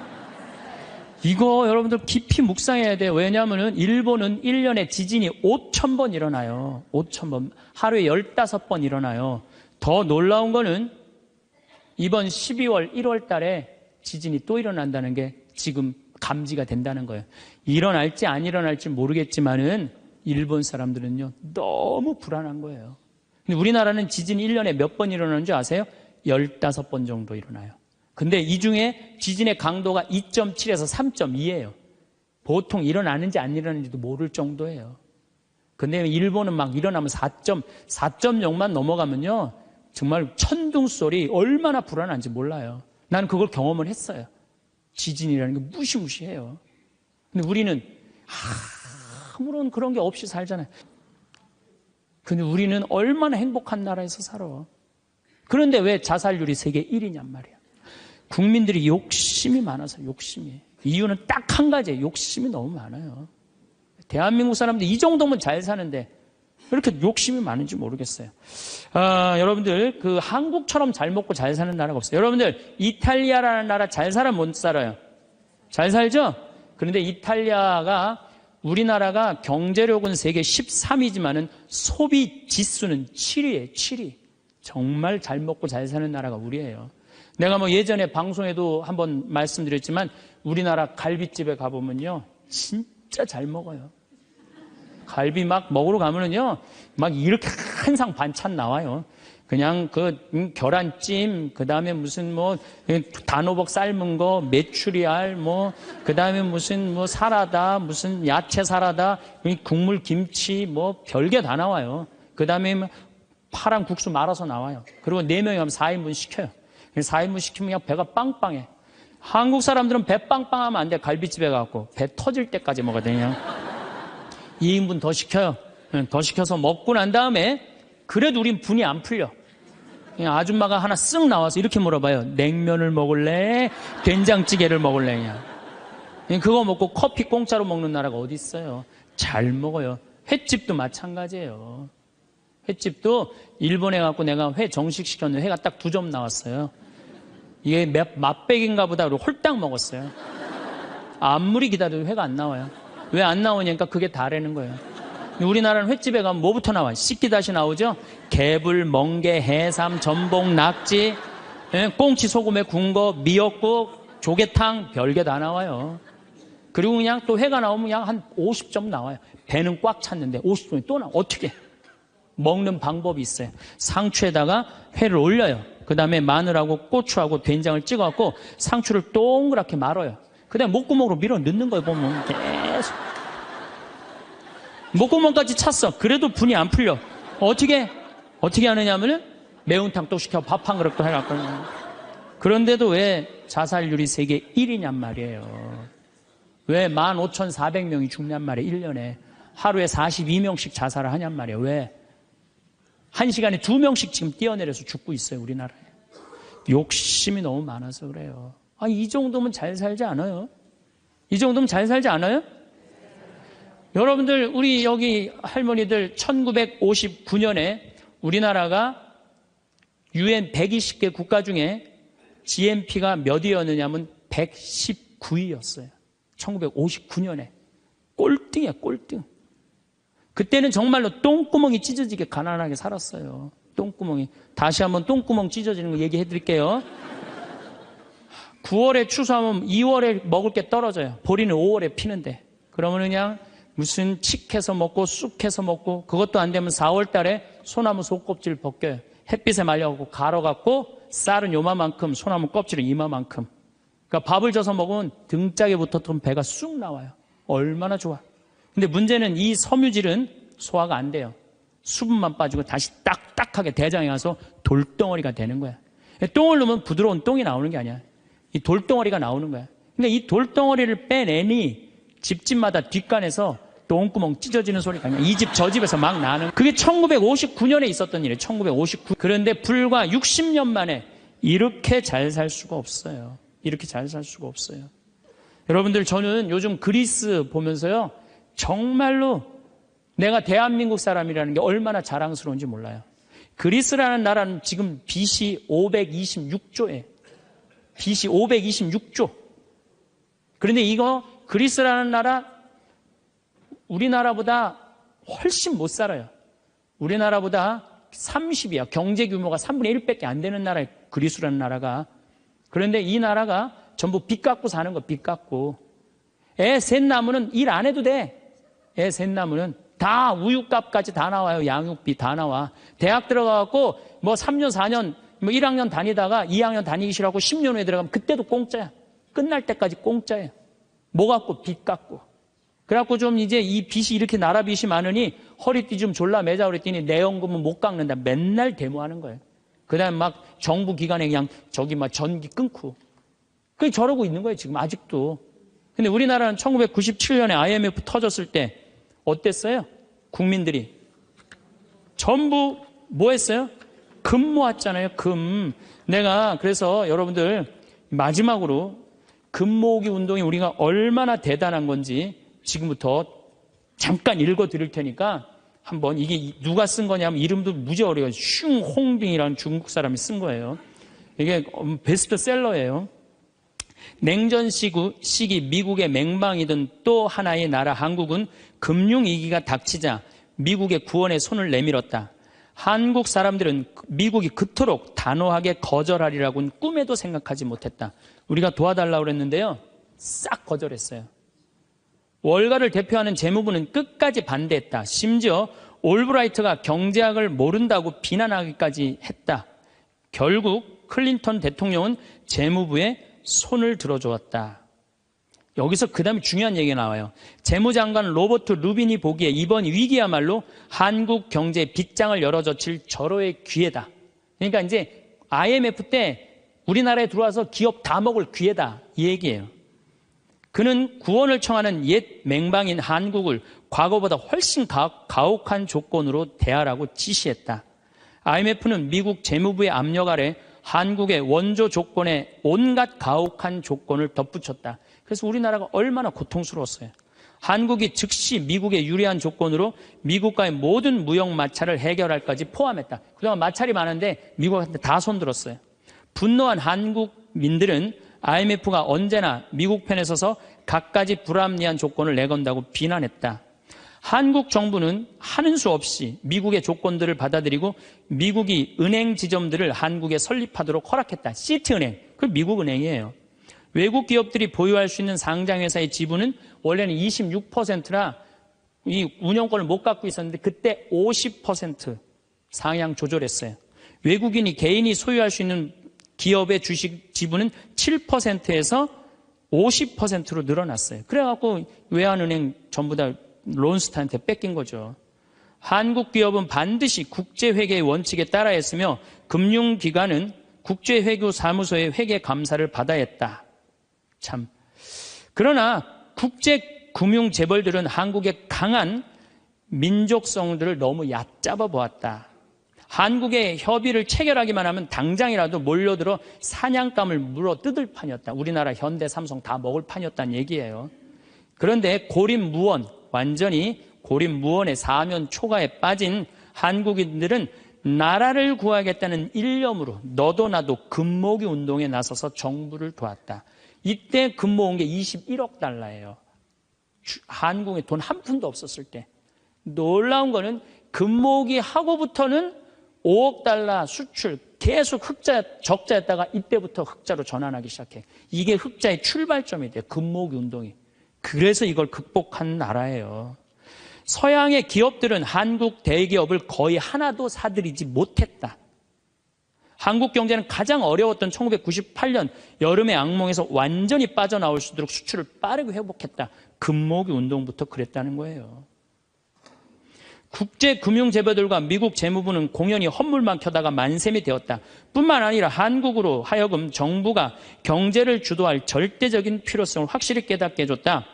이거 여러분들 깊이 묵상해야 돼요. 왜냐하면 일본은 1년에 지진이 5,000번 일어나요. 5,000번. 하루에 15번 일어나요. 더 놀라운 거는 이번 12월 1월 달에 지진이 또 일어난다는 게 지금 감지가 된다는 거예요. 일어날지 안 일어날지 모르겠지만은 일본 사람들은요 너무 불안한 거예요. 근데 우리나라는 지진이 1년에 몇 번 일어나는 줄 아세요? 15번 정도 일어나요. 근데 이 중에 지진의 강도가 2.7에서 3.2예요. 보통 일어나는지 안 일어나는지도 모를 정도예요. 근데 일본은 막 일어나면 4.0만 넘어가면요 정말 천둥 소리 얼마나 불안한지 몰라요. 나는 그걸 경험을 했어요. 지진이라는 게 무시무시해요. 근데 우리는 아무런 그런 게 없이 살잖아요. 근데 우리는 얼마나 행복한 나라에서 살아. 그런데 왜 자살률이 세계 1위냔 말이야. 국민들이 욕심이 많아서 욕심이. 이유는 딱 한 가지예요. 욕심이 너무 많아요. 대한민국 사람들 이 정도면 잘 사는데 왜 이렇게 욕심이 많은지 모르겠어요. 여러분들 그 한국처럼 잘 먹고 잘 사는 나라가 없어요. 여러분들 이탈리아라는 나라 잘 살아 못 살아요? 잘 살죠? 그런데 이탈리아가 우리나라가 경제력은 세계 13위지만은 소비 지수는 7위예요. 7위. 정말 잘 먹고 잘 사는 나라가 우리예요. 내가 뭐 예전에 방송에도 한번 말씀드렸지만 우리나라 갈비집에 가보면요. 진짜 잘 먹어요. 갈비 막 먹으러 가면은요. 막 이렇게 한 상 반찬 나와요. 그냥 그 계란찜, 그 다음에 무슨 뭐 단호박 삶은 거, 메추리알, 뭐 그 다음에 무슨 뭐 사라다, 무슨 야채 사라다, 국물 김치, 뭐 별게 다 나와요. 그 다음에 파란 국수 말아서 나와요. 그리고 4명이 가면 4인분 시켜요. 4인분 시키면 그냥 배가 빵빵해. 한국 사람들은 배 빵빵하면 안 돼. 갈비집에 가고 배 터질 때까지 먹어야 되냐. 2인분 더 시켜요. 더 시켜서 먹고 난 다음에 그래도 우린 분이 안 풀려. 그냥 아줌마가 하나 쓱 나와서 이렇게 물어봐요. 냉면을 먹을래? 된장찌개를 먹을래? 그냥 그거 먹고 커피 공짜로 먹는 나라가 어디 있어요? 잘 먹어요. 횟집도 마찬가지예요. 횟집도 일본에 가고 내가 회 정식 시켰는데 회가 딱 2점 나왔어요. 이게 맛백인가 보다 그러고 홀딱 먹었어요. 아무리 기다려도 회가 안 나와요. 왜 안 나오냐니까 그게 다라는 거예요. 우리나라는 횟집에 가면 뭐부터 나와요? 씻기다시 나오죠? 개불, 멍게, 해삼, 전복, 낙지, 꽁치 소금에 구운 거, 미역국, 조개탕, 별게 다 나와요. 그리고 그냥 또 회가 나오면 그냥 한 50점 나와요. 배는 꽉 찼는데 50점이 또 나와. 어떻게? 먹는 방법이 있어요. 상추에다가 회를 올려요. 그 다음에 마늘하고 고추하고 된장을 찍어갖고 상추를 동그랗게 말아요. 그 다음에 목구멍으로 밀어 넣는 거예요. 보면 계속 목구멍까지 찼어. 그래도 분이 안 풀려. 어떻게 하느냐면은 매운탕 또 시켜 밥 한 그릇 또 해갖고. 그런데도 왜 자살률이 세계 1위냔 말이에요. 왜 15,400명이 죽냔 말이에요. 1년에 하루에 42명씩 자살을 하냔 말이에요. 왜? 1시간에 2명씩 지금 뛰어내려서 죽고 있어요. 우리나라에. 욕심이 너무 많아서 그래요. 이 정도면 잘 살지 않아요? 이 정도면 잘 살지 않아요? 여러분들 우리 여기 할머니들 1959년에 우리나라가 UN 120개 국가 중에 GNP가 몇 위였느냐면 119위였어요. 1959년에. 꼴등이야, 꼴등. 그때는 정말로 똥구멍이 찢어지게 가난하게 살았어요. 똥구멍이. 다시 한번 똥구멍 찢어지는 거 얘기해 드릴게요. 9월에 추수하면 2월에 먹을 게 떨어져요. 보리는 5월에 피는데. 그러면 그냥 무슨 칡해서 먹고 쑥해서 먹고 그것도 안 되면 4월 달에 소나무 속껍질 벗겨요. 햇빛에 말려갖고 갈아갖고 쌀은 요만큼 소나무 껍질은 이만큼. 그러니까 밥을 져서 먹으면 등짝에 붙었던 배가 쑥 나와요. 얼마나 좋아. 근데 문제는 이 섬유질은 소화가 안 돼요. 수분만 빠지고 다시 딱딱하게 대장에 가서 돌덩어리가 되는 거야. 똥을 넣으면 부드러운 똥이 나오는 게 아니야. 이 돌덩어리가 나오는 거야. 근데 이 돌덩어리를 빼내니 집집마다 뒷간에서 똥구멍 찢어지는 소리가 아니야. 이 집 저 집에서 막 나는. 그게 1959년에 있었던 일이에요. 1959. 그런데 불과 60년 만에 이렇게 잘 살 수가 없어요. 이렇게 잘 살 수가 없어요. 여러분들 저는 요즘 그리스 보면서요. 정말로 내가 대한민국 사람이라는 게 얼마나 자랑스러운지 몰라요. 그리스라는 나라는 지금 BC 526조예요. BC 526조. 그런데 이거 그리스라는 나라 우리나라보다 훨씬 못 살아요. 우리나라보다 30이야. 경제 규모가 3분의 1밖에 안 되는 나라예요. 그리스라는 나라가. 그런데 이 나라가 전부 빚 갖고 사는 거, 빚 갖고. 애 셋 낳으면 일 안 해도 돼. 애 셋 낳으면 다 우유값까지 다 나와요. 양육비 다 나와. 대학 들어가갖고 뭐 3년, 4년, 뭐 1학년 다니다가 2학년 다니기 싫어하고 10년 후에 들어가면 그때도 공짜야. 끝날 때까지 공짜예요. 뭐 갖고? 빚 갖고. 그래갖고 좀 이제 이 빚이 이렇게 나라 빚이 많으니 허리띠 좀 졸라 매자 그랬더니 내 연금은 못 깎는다. 맨날 데모하는 거예요. 그 다음에 막 정부 기관에 그냥 저기 막 전기 끊고. 그게 저러고 있는 거예요. 지금 아직도. 근데 우리나라는 1997년에 IMF 터졌을 때 어땠어요? 국민들이 전부 뭐 했어요? 금 모았잖아요. 금. 내가 그래서 여러분들 마지막으로 금모으기 운동이 우리가 얼마나 대단한 건지 지금부터 잠깐 읽어 드릴 테니까 한번, 이게 누가 쓴 거냐면 이름도 무지 어려워요. 슝홍빙이라는 중국 사람이 쓴 거예요. 이게 베스트셀러예요. 냉전 시기 미국의 맹방이던 또 하나의 나라 한국은 금융위기가 닥치자 미국의 구원에 손을 내밀었다. 한국 사람들은 미국이 그토록 단호하게 거절하리라고는 꿈에도 생각하지 못했다. 우리가 도와달라고 그랬는데요, 싹 거절했어요. 월가를 대표하는 재무부는 끝까지 반대했다. 심지어 올브라이트가 경제학을 모른다고 비난하기까지 했다. 결국 클린턴 대통령은 재무부에 손을 들어주었다. 여기서 그 다음에 중요한 얘기가 나와요. 재무장관 로버트 루빈이 보기에 이번 위기야말로 한국 경제의 빗장을 열어젖힐 절호의 기회다. 그러니까 이제 IMF 때 우리나라에 들어와서 기업 다 먹을 기회다, 이 얘기예요. 그는 구원을 청하는 옛 맹방인 한국을 과거보다 훨씬 가혹한 조건으로 대하라고 지시했다. IMF는 미국 재무부의 압력 아래 한국의 원조 조건에 온갖 가혹한 조건을 덧붙였다. 그래서 우리나라가 얼마나 고통스러웠어요. 한국이 즉시 미국에 유리한 조건으로 미국과의 모든 무역 마찰을 해결할까지 포함했다. 그동안 마찰이 많은데 미국한테 다 손들었어요. 분노한 한국민들은 IMF가 언제나 미국 편에 서서 갖가지 불합리한 조건을 내건다고 비난했다. 한국 정부는 하는 수 없이 미국의 조건들을 받아들이고 미국이 은행 지점들을 한국에 설립하도록 허락했다. 시티은행, 그 미국 은행이에요. 외국 기업들이 보유할 수 있는 상장회사의 지분은 원래는 26%나 이 운영권을 못 갖고 있었는데 그때 50% 상향 조절했어요. 외국인이 개인이 소유할 수 있는 기업의 주식 지분은 7%에서 50%로 늘어났어요. 그래갖고 외환은행 전부 다 론스타한테 뺏긴 거죠. 한국 기업은 반드시 국제회계의 원칙에 따라 했으며 금융기관은 국제회계사무소의 회계 감사를 받아야 했다. 참. 그러나 국제금융재벌들은 한국의 강한 민족성들을 너무 얕잡아 보았다. 한국의 협의를 체결하기만 하면 당장이라도 몰려들어 사냥감을 물어 뜯을 판이었다. 우리나라 현대 삼성 다 먹을 판이었다는 얘기예요. 그런데 고립무원, 완전히 고립무원의 사면 초가에 빠진 한국인들은 나라를 구하겠다는 일념으로 너도 나도 금모으기 운동에 나서서 정부를 도왔다. 이때 금모은 게 21억 달러예요. 한국에 돈 한 푼도 없었을 때. 놀라운 거는 금모으기 하고부터는 5억 달러 수출 계속 적자였다가 이때부터 흑자로 전환하기 시작해. 이게 흑자의 출발점이 돼요. 금모으기 운동이. 그래서 이걸 극복한 나라예요. 서양의 기업들은 한국 대기업을 거의 하나도 사들이지 못했다. 한국 경제는 가장 어려웠던 1998년 여름의 악몽에서 완전히 빠져나올 수 있도록 수출을 빠르게 회복했다. 금모으기 운동부터 그랬다는 거예요. 국제금융재벌들과 미국 재무부는 공연히 헛물만 켜다가 만셈이 되었다. 뿐만 아니라 한국으로 하여금 정부가 경제를 주도할 절대적인 필요성을 확실히 깨닫게 해줬다.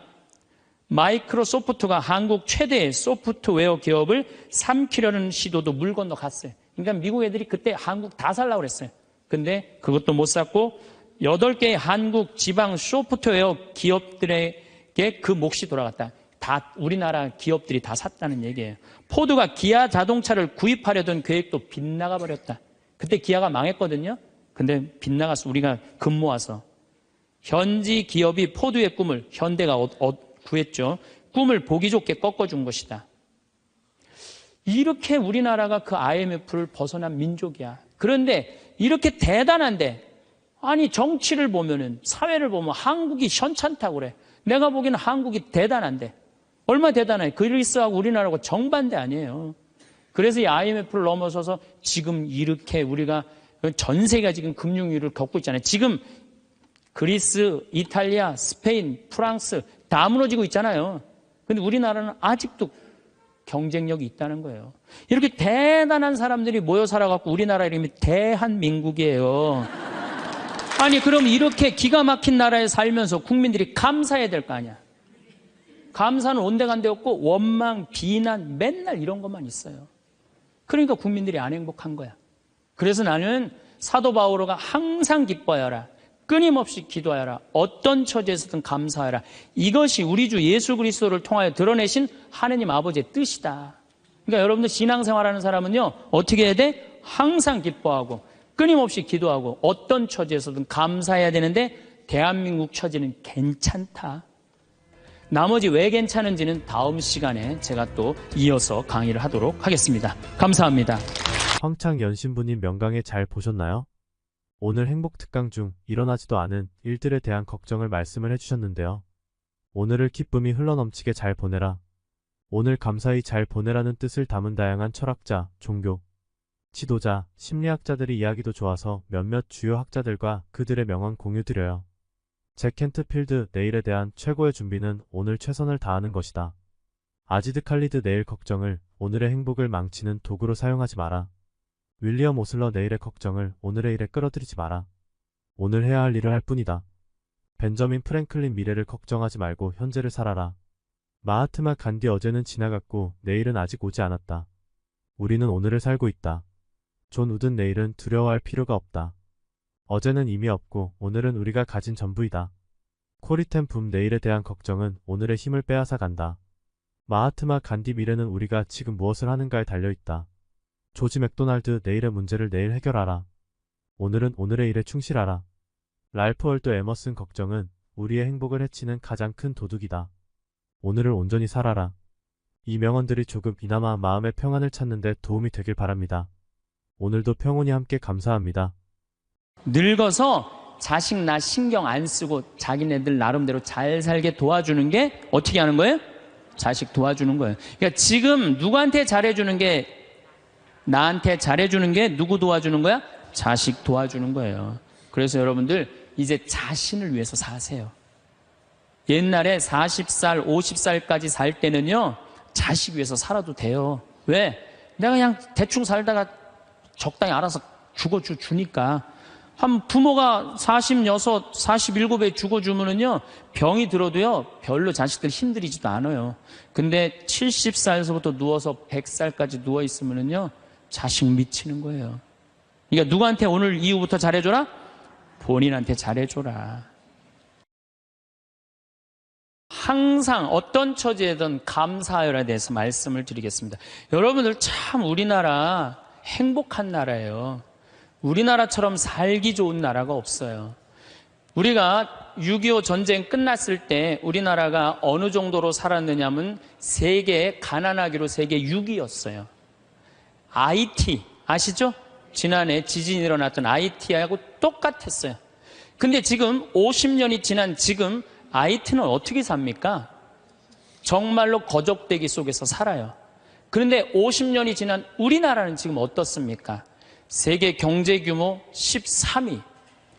마이크로소프트가 한국 최대의 소프트웨어 기업을 삼키려는 시도도 물 건너 갔어요. 그러니까 미국 애들이 그때 한국 다 살라고 그랬어요. 근데 그것도 못 샀고 8개의 한국 지방 소프트웨어 기업들에게 그 몫이 돌아갔다. 다 우리나라 기업들이 다 샀다는 얘기예요. 포드가 기아 자동차를 구입하려던 계획도 빗나가 버렸다. 그때 기아가 망했거든요. 근데 빗나가서 우리가 금 모아서 현지 기업이 포드의 꿈을 현대가 구했죠. 꿈을 보기 좋게 꺾어준 것이다. 이렇게 우리나라가 그 IMF를 벗어난 민족이야. 그런데 이렇게 대단한데 아니 정치를 보면은 사회를 보면 한국이 현찮다고 그래. 내가 보기에는 한국이 대단한데 얼마나 대단해. 그리스하고 우리나라하고 정반대 아니에요. 그래서 이 IMF를 넘어서서 지금 이렇게 우리가 전 세계가 지금 금융위기를 겪고 있잖아요. 지금 그리스, 이탈리아, 스페인, 프랑스 다 무너지고 있잖아요. 근데 우리나라는 아직도 경쟁력이 있다는 거예요. 이렇게 대단한 사람들이 모여 살아갖고 우리나라 이름이 대한민국이에요. 아니 그럼 이렇게 기가 막힌 나라에 살면서 국민들이 감사해야 될 거 아니야. 감사는 온데간데 없고 원망, 비난 맨날 이런 것만 있어요. 그러니까 국민들이 안 행복한 거야. 그래서 나는 사도 바오로가 항상 기뻐하라. 끊임없이 기도하여라. 어떤 처지에서든 감사하라. 이것이 우리 주 예수 그리스도를 통하여 드러내신 하느님 아버지의 뜻이다. 그러니까 여러분들 신앙생활하는 사람은요, 어떻게 해야 돼? 항상 기뻐하고 끊임없이 기도하고 어떤 처지에서든 감사해야 되는데 대한민국 처지는 괜찮다. 나머지 왜 괜찮은지는 다음 시간에 제가 또 이어서 강의를 하도록 하겠습니다. 감사합니다. 황창 연신부님 명강에 잘 보셨나요? 오늘 행복특강 중 일어나지도 않은 일들에 대한 걱정을 말씀을 해주셨는데요. 오늘을 기쁨이 흘러넘치게 잘 보내라. 오늘 감사히 잘 보내라는 뜻을 담은 다양한 철학자, 종교, 지도자, 심리학자들의 이야기도 좋아서 몇몇 주요 학자들과 그들의 명언 공유드려요. 잭 켄트필드 내일에 대한 최고의 준비는 오늘 최선을 다하는 것이다. 아지드 칼리드 내일 걱정을 오늘의 행복을 망치는 도구로 사용하지 마라. 윌리엄 오슬러 내일의 걱정을 오늘의 일에 끌어들이지 마라. 오늘 해야 할 일을 할 뿐이다. 벤저민 프랭클린 미래를 걱정하지 말고 현재를 살아라. 마하트마 간디 어제는 지나갔고 내일은 아직 오지 않았다. 우리는 오늘을 살고 있다. 존 우든 내일은 두려워할 필요가 없다. 어제는 이미 없고 오늘은 우리가 가진 전부이다. 코리텐 붐 내일에 대한 걱정은 오늘의 힘을 빼앗아 간다. 마하트마 간디 미래는 우리가 지금 무엇을 하는가에 달려있다. 조지 맥도날드 내일의 문제를 내일 해결하라. 오늘은 오늘의 일에 충실하라. 랄프 월도 에머슨 걱정은 우리의 행복을 해치는 가장 큰 도둑이다. 오늘을 온전히 살아라. 이 명언들이 조금이나마 마음의 평안을 찾는 데 도움이 되길 바랍니다. 오늘도 평온히 함께 감사합니다. 늙어서 자식 나 신경 안 쓰고 자기네들 나름대로 잘 살게 도와주는 게 어떻게 하는 거예요? 자식 도와주는 거예요. 그러니까 지금 누구한테 잘해주는 게 나한테 잘해주는 게 누구 도와주는 거야? 자식 도와주는 거예요. 그래서 여러분들 이제 자신을 위해서 사세요. 옛날에 40살, 50살까지 살 때는요, 자식 위해서 살아도 돼요. 왜? 내가 그냥 대충 살다가 적당히 알아서 죽어주니까. 한 부모가 46, 47에 죽어주면은요, 병이 들어도요, 별로 자식들 힘들이지도 않아요. 근데 70살에서부터 누워서 100살까지 누워있으면은요, 자식 미치는 거예요. 그러니까 누구한테 오늘 이후부터 잘해줘라? 본인한테 잘해줘라. 항상 어떤 처지에든 감사하여라에 대해서 말씀을 드리겠습니다. 여러분들 참 우리나라 행복한 나라예요. 우리나라처럼 살기 좋은 나라가 없어요. 우리가 6.25 전쟁 끝났을 때 우리나라가 어느 정도로 살았느냐면 세계 가난하기로 세계 6위였어요. IT 아시죠? 지난해 지진이 일어났던 IT하고 똑같았어요. 근데 지금 50년이 지난 지금 IT는 어떻게 삽니까? 정말로 거적대기 속에서 살아요. 그런데 50년이 지난 우리나라는 지금 어떻습니까? 세계 경제 규모 13위,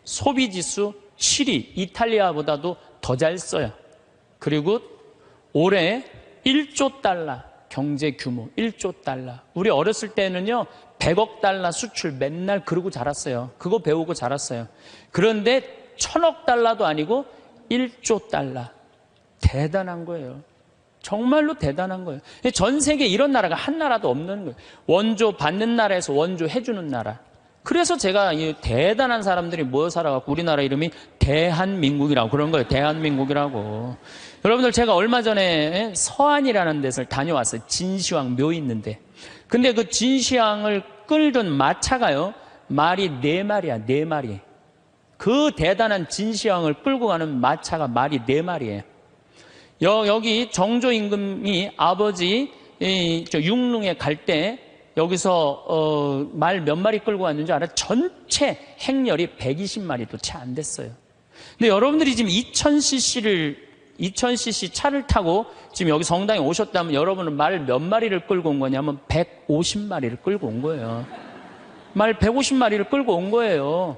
소비지수 7위, 이탈리아보다도 더 잘 써요. 그리고 올해 1조 달러 경제 규모 1조 달러. 우리 어렸을 때는요 100억 달러 수출 맨날 그러고 자랐어요. 그거 배우고 자랐어요. 그런데 1000억 달러도 아니고 1조 달러. 대단한 거예요. 정말로 대단한 거예요. 전 세계에 이런 나라가 한 나라도 없는 거예요. 원조 받는 나라에서 원조 해주는 나라. 그래서 제가 이 대단한 사람들이 모여 살아갖고 우리나라 이름이 대한민국이라고 그런 거예요. 대한민국이라고. 여러분들 제가 얼마 전에 서안이라는 데를 다녀왔어요. 진시황 묘 있는데. 근데 그 진시황을 끌던 마차가요. 말이 4마리야. 4마리. 그 대단한 진시황을 끌고 가는 마차가 말이 4마리예요. 여기 정조 임금이 아버지 육릉에 갈 때 여기서 말 몇 마리 끌고 왔는지 알아요? 전체 행렬이 120마리도 채 안 됐어요. 근데 여러분들이 지금 2000cc 차를 타고 지금 여기 성당에 오셨다면 여러분은 말 몇 마리를 끌고 온 거냐면 150마리를 끌고 온 거예요. 말 150마리를 끌고 온 거예요.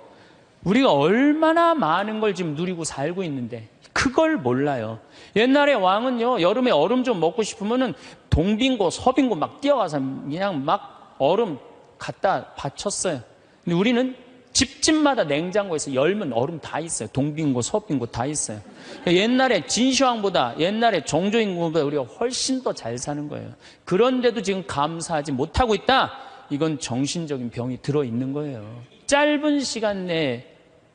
우리가 얼마나 많은 걸 지금 누리고 살고 있는데 그걸 몰라요. 옛날에 왕은요, 여름에 얼음 좀 먹고 싶으면은 동빙고, 서빙고 막 뛰어가서 그냥 막 얼음 갖다 바쳤어요. 근데 우리는 집집마다 냉장고에서 열면 얼음 다 있어요. 동빙고, 서빙고 다 있어요. 옛날에 진시황보다, 옛날에 정조임금보다 우리가 훨씬 더 잘 사는 거예요. 그런데도 지금 감사하지 못하고 있다? 이건 정신적인 병이 들어있는 거예요. 짧은 시간 내에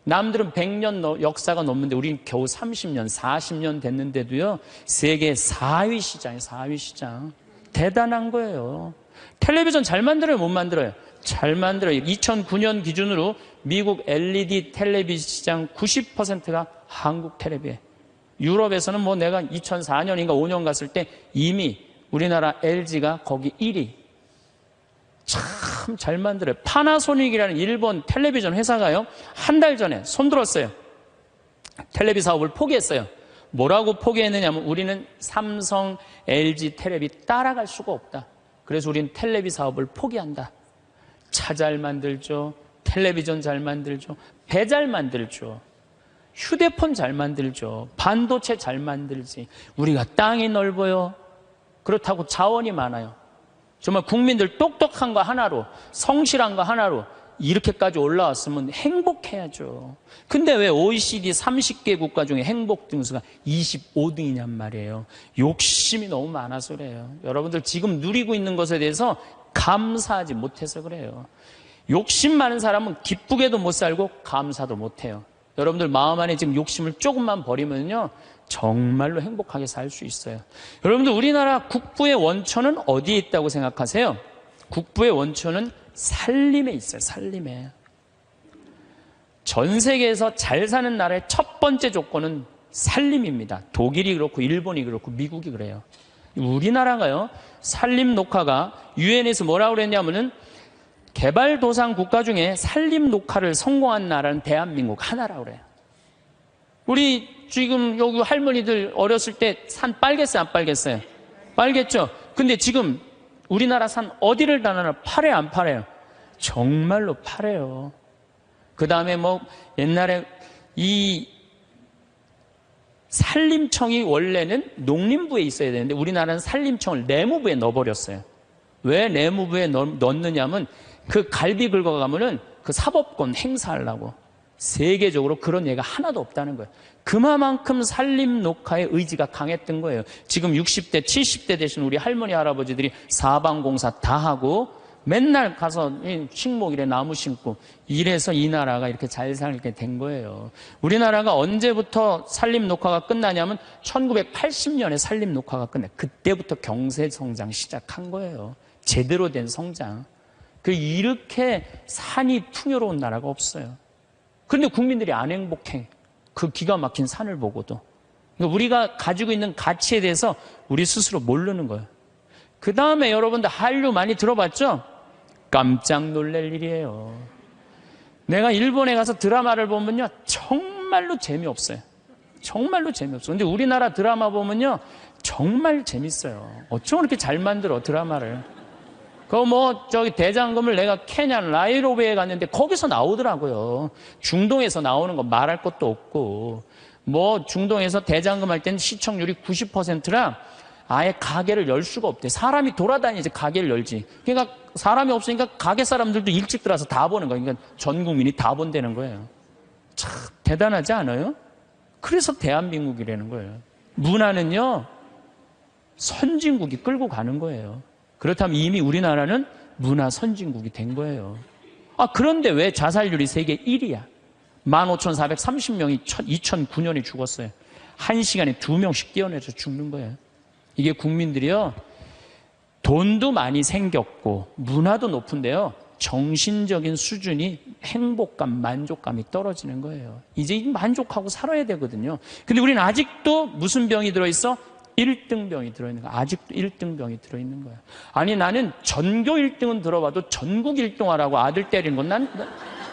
남들은 100년 역사가 넘는데 우리는 겨우 30년, 40년 됐는데도요. 세계 4위 시장이에요. 4위 시장. 대단한 거예요. 텔레비전 잘 만들어요? 못 만들어요? 잘 만들어요. 2009년 기준으로 미국 LED 텔레비전 시장 90%가 한국 텔레비예요. 유럽에서는 뭐 내가 2004년인가 5년 갔을 때 이미 우리나라 LG가 거기 1위. 참 잘 만들어요. 파나소닉이라는 일본 텔레비전 회사가요. 한 달 전에 손들었어요. 텔레비 사업을 포기했어요. 뭐라고 포기했느냐면 우리는 삼성, LG 텔레비 따라갈 수가 없다. 그래서 우리는 텔레비 사업을 포기한다. 차 잘 만들죠. 텔레비전 잘 만들죠. 배 잘 만들죠. 휴대폰 잘 만들죠. 반도체 잘 만들지. 우리가 땅이 넓어요. 그렇다고 자원이 많아요. 정말 국민들 똑똑한 거 하나로, 성실한 거 하나로 이렇게까지 올라왔으면 행복해야죠. 근데 왜 OECD 30개 국가 중에 행복 등수가 25등이냔 말이에요. 욕심이 너무 많아서 그래요. 여러분들 지금 누리고 있는 것에 대해서 감사하지 못해서 그래요. 욕심 많은 사람은 기쁘게도 못 살고 감사도 못해요. 여러분들 마음 안에 지금 욕심을 조금만 버리면요. 정말로 행복하게 살 수 있어요. 여러분들 우리나라 국부의 원천은 어디에 있다고 생각하세요? 국부의 원천은 살림에 있어요. 살림에. 전 세계에서 잘 사는 나라의 첫 번째 조건은 살림입니다. 독일이 그렇고 일본이 그렇고 미국이 그래요. 우리나라가요. 살림 녹화가 유엔에서 뭐라고 그랬냐면은 개발도상 국가 중에 살림 녹화를 성공한 나라는 대한민국 하나라고 그래요. 우리 지금 여기 할머니들 어렸을 때 산 빨겠어요, 안 빨겠어요? 빨겠죠? 근데 지금 우리나라 산 어디를 다나나 파래요, 안 파래요? 정말로 파래요. 그 다음에 뭐 옛날에 이 산림청이 원래는 농림부에 있어야 되는데 우리나라는 산림청을 내무부에 넣어버렸어요. 왜 내무부에 넣느냐면 그 갈비 긁어가면은 그 사법권 행사하려고. 세계적으로 그런 예가 하나도 없다는 거예요. 그만큼 산림 녹화의 의지가 강했던 거예요. 지금 60대, 70대 되신 우리 할머니, 할아버지들이 사방공사 다 하고 맨날 가서 식목일에 나무 심고 이래서 이 나라가 이렇게 잘 살게 된 거예요. 우리나라가 언제부터 산림 녹화가 끝나냐면 1980년에 산림 녹화가 끝나. 그때부터 경제 성장 시작한 거예요. 제대로 된 성장. 이렇게 산이 풍요로운 나라가 없어요. 그런데 국민들이 안 행복해. 그 기가 막힌 산을 보고도. 그러니까 우리가 가지고 있는 가치에 대해서 우리 스스로 모르는 거예요. 그 다음에 여러분들 한류 많이 들어봤죠? 깜짝 놀랄 일이에요. 내가 일본에 가서 드라마를 보면요. 정말로 재미없어요. 정말로 재미없어요. 근데 우리나라 드라마 보면요. 정말 재밌어요. 어쩜 그렇게 잘 만들어, 드라마를. 저기 대장금을 내가 케냐 나이로비에 갔는데 거기서 나오더라고요. 중동에서 나오는 거 말할 것도 없고. 중동에서 대장금 할 때는 시청률이 90%라 아예 가게를 열 수가 없대. 사람이 돌아다니지 가게를 열지. 그러니까 사람이 없으니까 가게 사람들도 일찍 들어와서 다 보는 거예요. 그러니까 전 국민이 다 본다는 거예요. 참 대단하지 않아요? 그래서 대한민국이라는 거예요. 문화는요. 선진국이 끌고 가는 거예요. 그렇다면 이미 우리나라는 문화 선진국이 된 거예요. 그런데 왜 자살률이 세계 1위야? 15,430명이 2009년에 죽었어요. 1시간에 2명씩 뛰어내서 죽는 거예요. 이게 국민들이요. 돈도 많이 생겼고 문화도 높은데요. 정신적인 수준이 행복감, 만족감이 떨어지는 거예요. 이제 만족하고 살아야 되거든요. 근데 우리는 아직도 무슨 병이 들어있어? 1등병이 들어있는 거야. 아직도 1등병이 들어있는 거야. 아니 나는 전교 1등은 들어봐도 전국 1등하라고 아들 때리는 건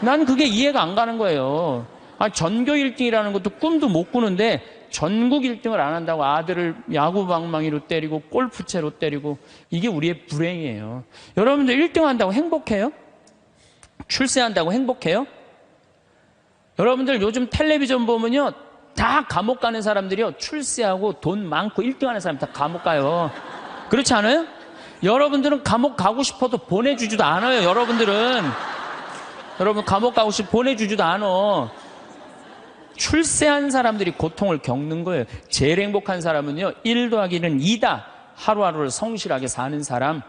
난 그게 이해가 안 가는 거예요. 전교 1등이라는 것도 꿈도 못 꾸는데 전국 1등을 안 한다고 아들을 야구방망이로 때리고 골프채로 때리고 이게 우리의 불행이에요. 여러분들 1등 한다고 행복해요? 출세한다고 행복해요? 여러분들 요즘 텔레비전 보면요. 다 감옥 가는 사람들이요. 출세하고 돈 많고 1등 하는 사람 다 감옥 가요. 그렇지 않아요? 여러분들은 감옥 가고 싶어도 보내주지도 않아요. 여러분 감옥 가고 싶어 보내주지도 않아. 출세한 사람들이 고통을 겪는 거예요. 제일 행복한 사람은요. 1 더하기 1은 2다. 하루하루를 성실하게 사는 사람은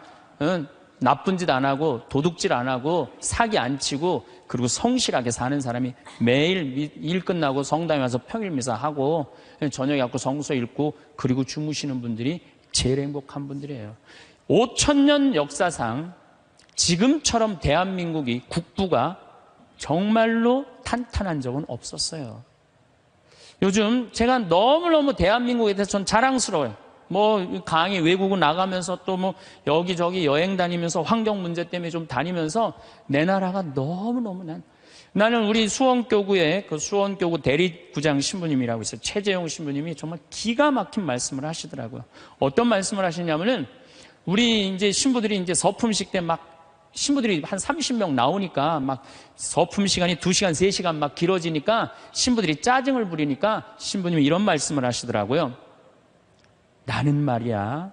나쁜 짓 안 하고 도둑질 안 하고 사기 안 치고 그리고 성실하게 사는 사람이 매일 일 끝나고 성당에 와서 평일 미사 하고 저녁에 갖고 성서 읽고 그리고 주무시는 분들이 제일 행복한 분들이에요. 5,000년 역사상 지금처럼 대한민국이 국부가 정말로 탄탄한 적은 없었어요. 요즘 제가 너무너무 대한민국에 대해서 전 자랑스러워요. 뭐 강의 외국을 나가면서 또 뭐 여기저기 여행 다니면서 환경 문제 때문에 좀 다니면서 내 나라가 너무너무 나는 우리 수원교구의 그 수원교구 대리구장 신부님이라고 있어요. 최재용 신부님이 정말 기가 막힌 말씀을 하시더라고요. 어떤 말씀을 하시냐면은 우리 이제 신부들이 이제 서품식 때 막 신부들이 한 30명 나오니까 막 서품 시간이 2시간, 3시간 막 길어지니까 신부들이 짜증을 부리니까 신부님이 이런 말씀을 하시더라고요. 나는 말이야,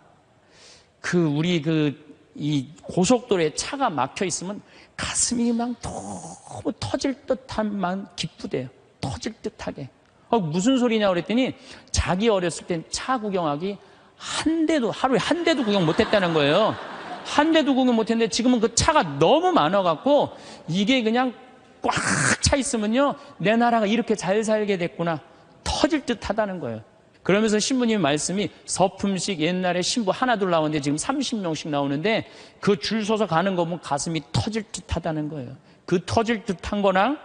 이 고속도로에 차가 막혀 있으면 가슴이 막 너무 터질 듯한 기쁘대요. 터질 듯하게. 무슨 소리냐 그랬더니 자기 어렸을 땐 차 구경하기 하루에 한 대도 구경 못 했다는 거예요. 한 대도 구경 못 했는데 지금은 그 차가 너무 많아갖고 이게 그냥 꽉 차 있으면요, 내 나라가 이렇게 잘 살게 됐구나. 터질 듯 하다는 거예요. 그러면서 신부님 말씀이 서품식 옛날에 신부 하나 둘 나오는데 지금 30명씩 나오는데 그 줄 서서 가는 거 보면 가슴이 터질 듯 하다는 거예요. 그 터질 듯한 거랑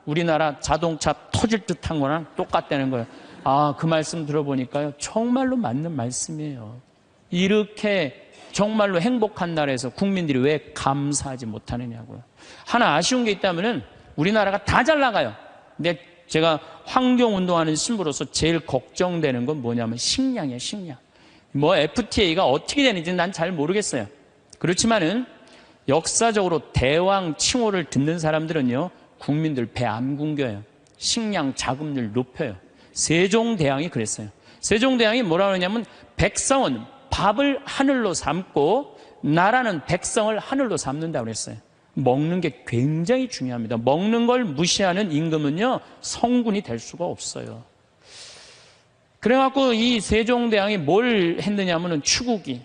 우리나라 자동차 터질 듯한 거랑 똑같다는 거예요. 아, 그 말씀 들어보니까요, 정말로 맞는 말씀이에요. 이렇게 정말로 행복한 나라에서 국민들이 왜 감사하지 못하느냐고요. 하나 아쉬운 게 있다면은 우리나라가 다 잘 나가요. 근데 제가 환경운동하는 신부로서 제일 걱정되는 건 뭐냐면 식량이에요, 식량. 뭐 FTA가 어떻게 되는지 난 잘 모르겠어요. 그렇지만은 역사적으로 대왕 칭호를 듣는 사람들은요, 국민들 배 안 굶겨요. 식량 자급률 높여요. 세종대왕이 그랬어요. 세종대왕이 뭐라 그러냐면 백성은 밥을 하늘로 삼고 나라는 백성을 하늘로 삼는다고 그랬어요. 먹는 게 굉장히 중요합니다. 먹는 걸 무시하는 임금은요, 성군이 될 수가 없어요. 그래갖고 이 세종대왕이 뭘 했느냐면은 추구기.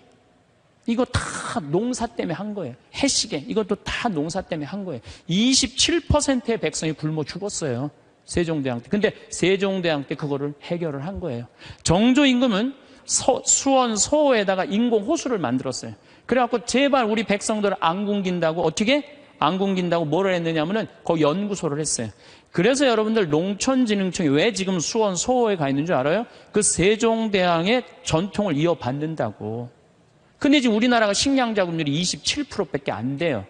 이거 다 농사 때문에 한 거예요. 해시계. 이것도 다 농사 때문에 한 거예요. 27%의 백성이 굶어 죽었어요. 세종대왕 때. 근데 세종대왕 때 그거를 해결을 한 거예요. 정조 임금은 수원 소호에다가 인공 호수를 만들었어요. 그래갖고 제발 우리 백성들을 안 굶긴다고 어떻게? 안 굶긴다고 뭐를 했느냐면은 거기 연구소를 했어요. 그래서 여러분들 농촌진흥청이 왜 지금 수원 소호에 가 있는 줄 알아요? 그 세종대왕의 전통을 이어받는다고. 근데 지금 우리나라가 식량 자급률이 27%밖에 안 돼요.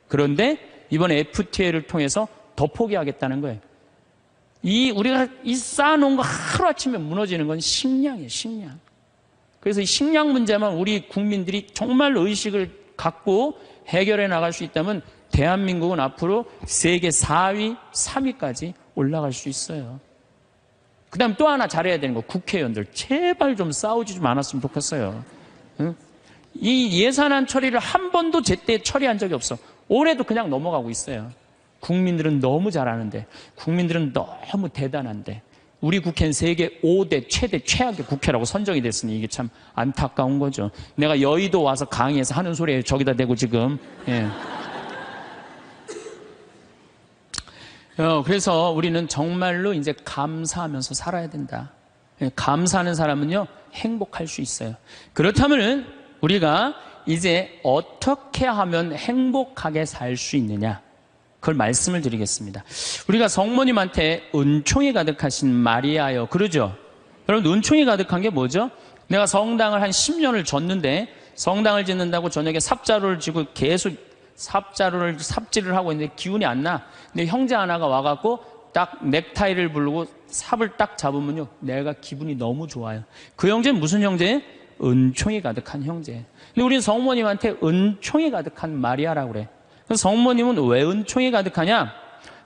그런데 이번에 FTA를 통해서 더 포기하겠다는 거예요. 우리가 쌓아놓은 거 하루아침에 무너지는 건 식량이에요, 식량. 그래서 이 식량 문제만 우리 국민들이 정말 의식을 갖고 해결해 나갈 수 있다면 대한민국은 앞으로 세계 4위, 3위까지 올라갈 수 있어요. 그 다음 또 하나 잘해야 되는 거, 국회의원들. 제발 좀 싸우지 좀 않았으면 좋겠어요. 응? 이 예산안 처리를 한 번도 제때 처리한 적이 없어. 올해도 그냥 넘어가고 있어요. 국민들은 너무 잘하는데, 국민들은 너무 대단한데, 우리 국회는 세계 5대 최대 최악의 국회라고 선정이 됐으니 이게 참 안타까운 거죠. 내가 여의도 와서 강의해서 하는 소리에 저기다 대고 지금. 예. 그래서 우리는 정말로 이제 감사하면서 살아야 된다. 예, 감사하는 사람은요, 행복할 수 있어요. 그렇다면은 우리가 이제 어떻게 하면 행복하게 살 수 있느냐? 그걸 말씀을 드리겠습니다. 우리가 성모님한테 은총이 가득하신 마리아여, 그러죠? 여러분, 은총이 가득한 게 뭐죠? 내가 성당을 한 10년을 졌는데, 성당을 짓는다고 저녁에 삽자루를 쥐고 계속 삽질을 하고 있는데 기운이 안 나. 근데 형제 하나가 와갖고 딱 넥타이를 부르고 삽을 딱 잡으면요, 내가 기분이 너무 좋아요. 그 형제는 무슨 형제예요? 은총이 가득한 형제. 근데 우리는 성모님한테 은총이 가득한 마리아라고 그래. 성모님은 왜 은총이 가득하냐?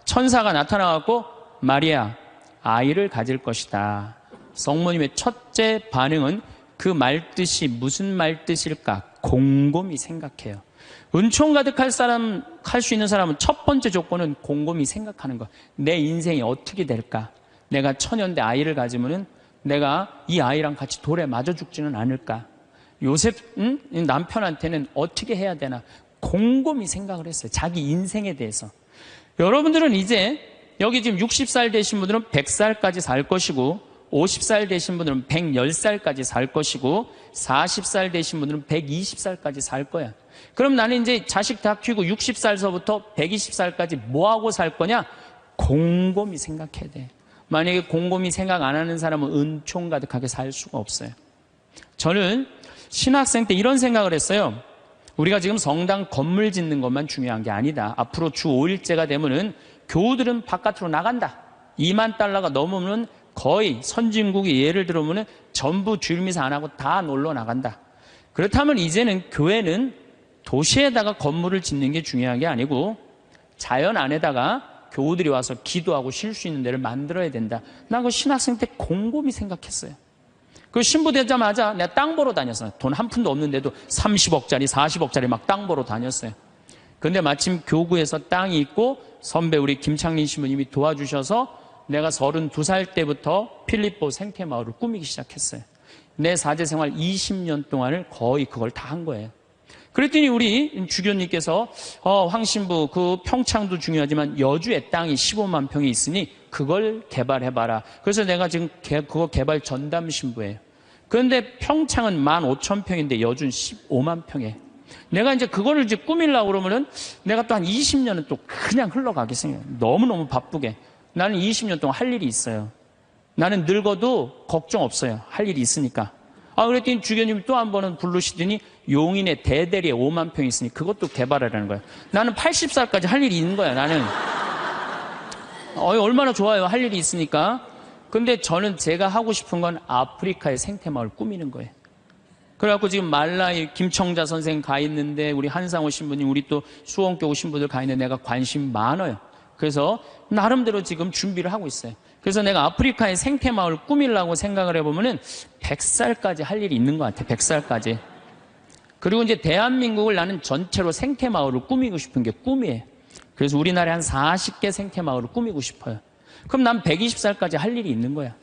천사가 나타나갖고 마리아, 아이를 가질 것이다. 성모님의 첫째 반응은 그 말뜻이 무슨 말뜻일까? 곰곰이 생각해요. 은총 가득할 수 있는 사람은 첫 번째 조건은 곰곰이 생각하는 거. 내 인생이 어떻게 될까? 내가 처녀인데 아이를 가지면은 내가 이 아이랑 같이 돌에 맞아 죽지는 않을까? 요셉 남편한테는 어떻게 해야 되나? 곰곰이 생각을 했어요. 자기 인생에 대해서. 여러분들은 이제 여기 지금 60살 되신 분들은 100살까지 살 것이고 50살 되신 분들은 110살까지 살 것이고 40살 되신 분들은 120살까지 살 거야. 그럼 나는 이제 자식 다 키우고 60살서부터 120살까지 뭐하고 살 거냐? 곰곰이 생각해야 돼. 만약에 곰곰이 생각 안 하는 사람은 은총 가득하게 살 수가 없어요. 저는 신학생 때 이런 생각을 했어요. 우리가 지금 성당 건물 짓는 것만 중요한 게 아니다. 앞으로 주 5일제가 되면은 교우들은 바깥으로 나간다. 2만 달러가 넘으면 거의 선진국이 예를 들어보면 전부 주일미사 안 하고 다 놀러 나간다. 그렇다면 이제는 교회는 도시에다가 건물을 짓는 게 중요한 게 아니고 자연 안에다가 교우들이 와서 기도하고 쉴 수 있는 데를 만들어야 된다. 나 그 신학생 때 곰곰이 생각했어요. 그 신부 되자마자 내가 땅 보러 다녔어요. 돈 한 푼도 없는데도 30억짜리, 40억짜리 막 땅 보러 다녔어요. 근데 마침 교구에서 땅이 있고 선배 우리 김창린 신부님이 도와주셔서 내가 32살 때부터 필리포 생태마을을 꾸미기 시작했어요. 내 사제생활 20년 동안을 거의 그걸 다 한 거예요. 그랬더니 우리 주교님께서 황 신부 그 평창도 중요하지만 여주에 땅이 15만 평이 있으니 그걸 개발해봐라. 그래서 내가 지금 그거 개발 전담 신부예요. 그런데 평창은 15,000평인데 여주는 15만 평에. 내가 이제 그거를 이제 꾸미려고 그러면은 내가 또 한 20년은 또 그냥 흘러가겠어요. 너무너무 바쁘게. 나는 20년 동안 할 일이 있어요. 나는 늙어도 걱정 없어요. 할 일이 있으니까. 그랬더니 주교님이 또 한 번은 부르시더니 용인에 대대리에 5만 평이 있으니 그것도 개발하라는 거예요. 나는 80살까지 할 일이 있는 거야, 나는. 얼마나 좋아요. 할 일이 있으니까. 근데 저는 제가 하고 싶은 건 아프리카의 생태마을 꾸미는 거예요. 그래갖고 지금 말라이 김청자 선생 가 있는데 우리 한상호 신부님, 우리 또 수원교구 신부들 가 있는데 내가 관심 많아요. 그래서 나름대로 지금 준비를 하고 있어요. 그래서 내가 아프리카의 생태마을 꾸미려고 생각을 해보면은 100살까지 할 일이 있는 것 같아. 100살까지. 그리고 이제 대한민국을 나는 전체로 생태마을을 꾸미고 싶은 게 꿈이에요. 그래서 우리나라에 한 40개 생태마을을 꾸미고 싶어요. 그럼 난 120살까지 할 일이 있는 거야.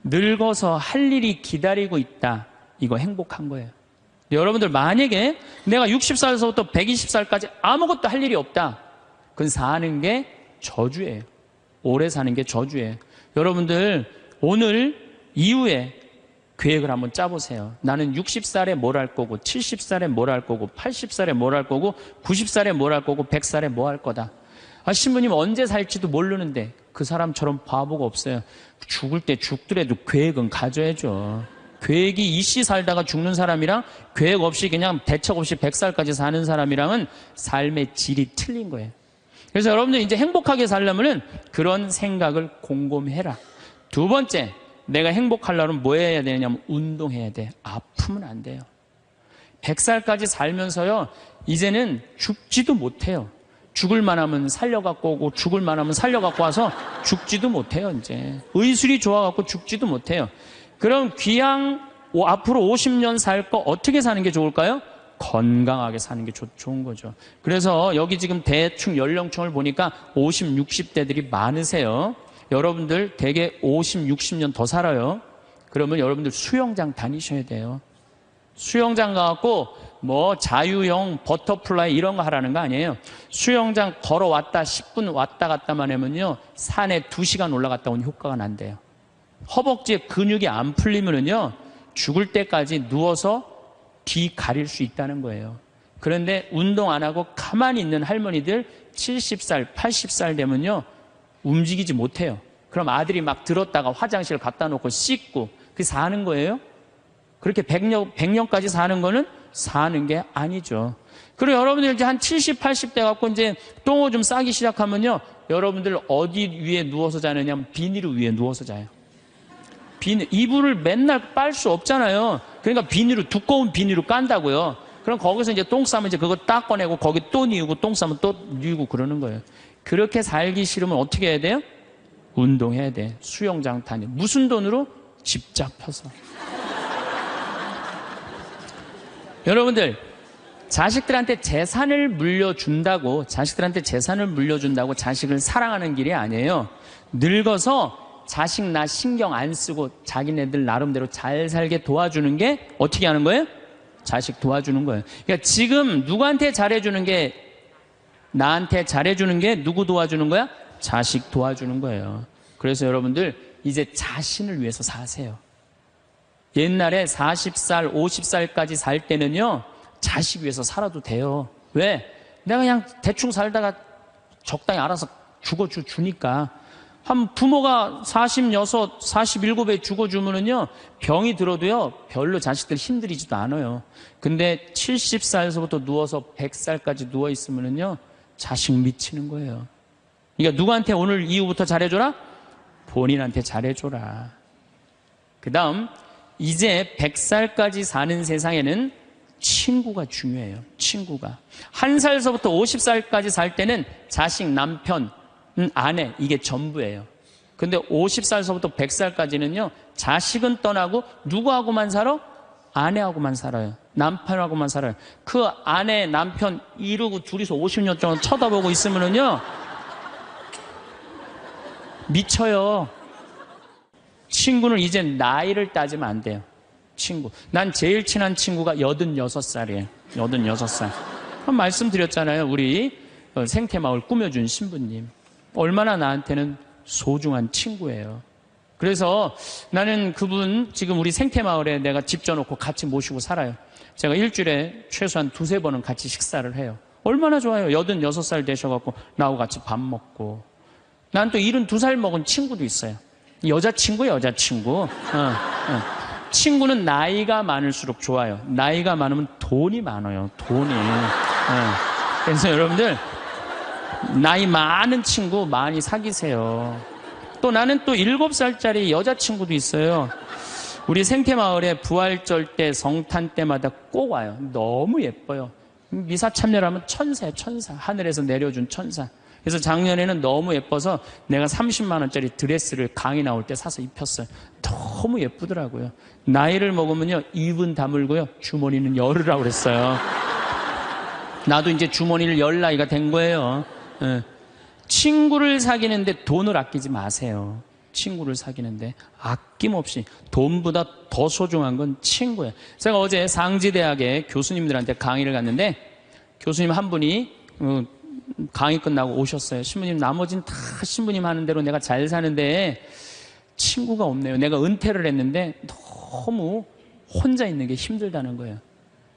늙어서 할 일이 기다리고 있다. 이거 행복한 거예요. 여러분들 만약에 내가 60살에서부터 120살까지 아무것도 할 일이 없다. 그건 사는 게 저주예요. 오래 사는 게 저주예요. 여러분들 오늘 이후에 계획을 한번 짜보세요. 나는 60살에 뭘 할 거고 70살에 뭘 할 거고 80살에 뭘 할 거고 90살에 뭘 할 거고 100살에 뭐 할 거다. 신부님 언제 살지도 모르는데 그 사람처럼 바보가 없어요. 죽을 때 죽더라도 계획은 가져야죠. 계획이 이씨 살다가 죽는 사람이랑 계획 없이 그냥 대책 없이 100살까지 사는 사람이랑은 삶의 질이 틀린 거예요. 그래서 여러분들 이제 행복하게 살려면은 그런 생각을 곰곰이 해라. 두 번째, 내가 행복하려면 뭐 해야 되냐면 운동해야 돼. 아프면 안 돼요. 100살까지 살면서요, 이제는 죽지도 못해요. 죽을 만하면 살려갖고 오고 죽을 만하면 살려갖고 와서 죽지도 못해요. 이제 의술이 좋아갖고 죽지도 못해요. 그럼 귀양 앞으로 50년 살 거 어떻게 사는 게 좋을까요? 건강하게 사는 게 좋은 거죠. 그래서 여기 지금 대충 연령층을 보니까 50, 60대들이 많으세요. 여러분들 대개 50, 60년 더 살아요. 그러면 여러분들 수영장 다니셔야 돼요. 수영장 가갖고 뭐 자유형 버터플라이 이런 거 하라는 거 아니에요. 수영장 걸어왔다 10분 왔다 갔다만 하면요, 산에 2시간 올라갔다 온 효과가 난대요. 허벅지에 근육이 안 풀리면은요, 죽을 때까지 누워서 뒤 가릴 수 있다는 거예요. 그런데 운동 안 하고 가만히 있는 할머니들 70살, 80살 되면요, 움직이지 못해요. 그럼 아들이 막 들었다가 화장실 갖다 놓고 씻고 그게 사는 거예요? 그렇게 100년까지 사는 거는 사는 게 아니죠. 그리고 여러분들 이제 한 70, 80대 갖고 이제 똥오 좀 싸기 시작하면요, 여러분들 어디 위에 누워서 자느냐면 비닐 위에 누워서 자요. 이불을 맨날 빨 수 없잖아요. 그러니까 두꺼운 비닐로 깐다고요. 그럼 거기서 이제 똥 싸면 이제 그거 딱 꺼내고 거기 또 뉘우고 똥 싸면 또 뉘우고 그러는 거예요. 그렇게 살기 싫으면 어떻게 해야 돼요? 운동해야 돼. 수영장 다니. 무슨 돈으로? 집 잡혀서. 여러분들, 자식들한테 재산을 물려준다고 자식을 사랑하는 길이 아니에요. 늙어서 자식 나 신경 안 쓰고 자기네들 나름대로 잘 살게 도와주는 게 어떻게 하는 거예요? 자식 도와주는 거예요. 그러니까 지금 누구한테 잘해주는 게, 나한테 잘해주는 게 누구 도와주는 거야? 자식 도와주는 거예요. 그래서 여러분들 이제 자신을 위해서 사세요. 옛날에 40살, 50살까지 살 때는요, 자식 위해서 살아도 돼요. 왜? 내가 그냥 대충 살다가 적당히 알아서 죽어주니까. 한 부모가 46, 47에 죽어주면은요, 병이 들어도요, 별로 자식들 힘들이지도 않아요. 근데 70살에서부터 누워서 100살까지 누워있으면은요, 자식 미치는 거예요. 그러니까 누구한테 오늘 이후부터 잘해줘라? 본인한테 잘해줘라. 그 다음, 이제 100살까지 사는 세상에는 친구가 중요해요. 친구가. 1살서부터 50살까지 살 때는 자식, 남편, 아내, 이게 전부예요. 근데 50살서부터 100살까지는요, 자식은 떠나고 누구하고만 살아? 아내하고만 살아요. 남편하고만 살아요. 그 아내, 남편 이러고 둘이서 50년 동안 쳐다보고 있으면은요, 미쳐요. 친구는 이제 나이를 따지면 안 돼요. 친구. 난 제일 친한 친구가 86살이에요. 86살. 말씀드렸잖아요. 우리 생태마을 꾸며준 신부님. 얼마나 나한테는 소중한 친구예요. 그래서 나는 그분 지금 우리 생태마을에 내가 집 져놓고 같이 모시고 살아요. 제가 일주일에 최소한 2-3번은 같이 식사를 해요. 얼마나 좋아요. 86살 되셔갖고 나하고 같이 밥 먹고. 난 또 72살 먹은 친구도 있어요. 여자친구. 친구는 나이가 많을수록 좋아요. 나이가 많으면 돈이 많아요. 돈이. 그래서 여러분들 나이 많은 친구 많이 사귀세요. 또 나는 또 7살짜리 여자친구도 있어요. 우리 생태마을에 부활절 때 성탄 때마다 꼭 와요. 너무 예뻐요. 미사 참여하면 천사예요. 천사. 하늘에서 내려준 천사. 그래서 작년에는 너무 예뻐서 내가 30만 원짜리 드레스를 강의 나올 때 사서 입혔어요. 너무 예쁘더라고요. 나이를 먹으면요, 입은 다물고요, 주머니는 열으라고 그랬어요. 나도 이제 주머니를 열 나이가 된 거예요. 친구를 사귀는데 돈을 아끼지 마세요. 친구를 사귀는데 아낌없이. 돈보다 더 소중한 건 친구예요. 제가 어제 상지대학에 교수님들한테 강의를 갔는데 교수님 한 분이 강의 끝나고 오셨어요. 신부님, 나머지는 다 신부님 하는 대로 내가 잘 사는데 친구가 없네요. 내가 은퇴를 했는데 너무 혼자 있는 게 힘들다는 거예요.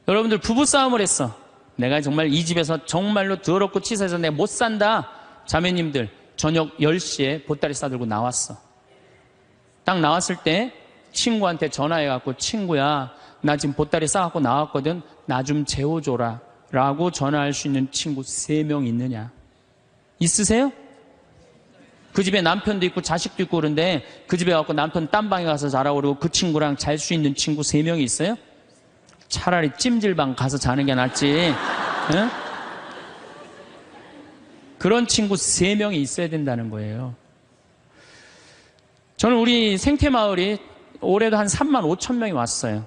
여러분들 부부싸움을 했어. 내가 정말 이 집에서 정말로 더럽고 치사해서 내가 못 산다. 자매님들 저녁 10시에 보따리 싸들고 나왔어. 딱 나왔을 때 친구한테 전화해갖고, 친구야, 나 지금 보따리 싸갖고 나왔거든. 나 좀 재워줘라 라고 전화할 수 있는 친구 3명 있느냐? 있으세요? 그 집에 남편도 있고 자식도 있고 그런데 그 집에 가서 남편 딴 방에 가서 자라고 그러고 그 친구랑 잘 수 있는 친구 3명이 있어요? 차라리 찜질방 가서 자는 게 낫지. 응? 그런 친구 3명이 있어야 된다는 거예요. 저는 우리 생태마을이 올해도 한 3만 5천 명이 왔어요.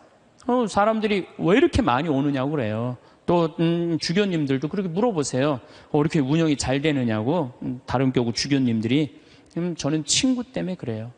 사람들이 왜 이렇게 많이 오느냐고 그래요. 또 주교님들도 그렇게 물어보세요. 이렇게 운영이 잘 되느냐고. 다른 교구 주교님들이. 저는 친구 때문에 그래요.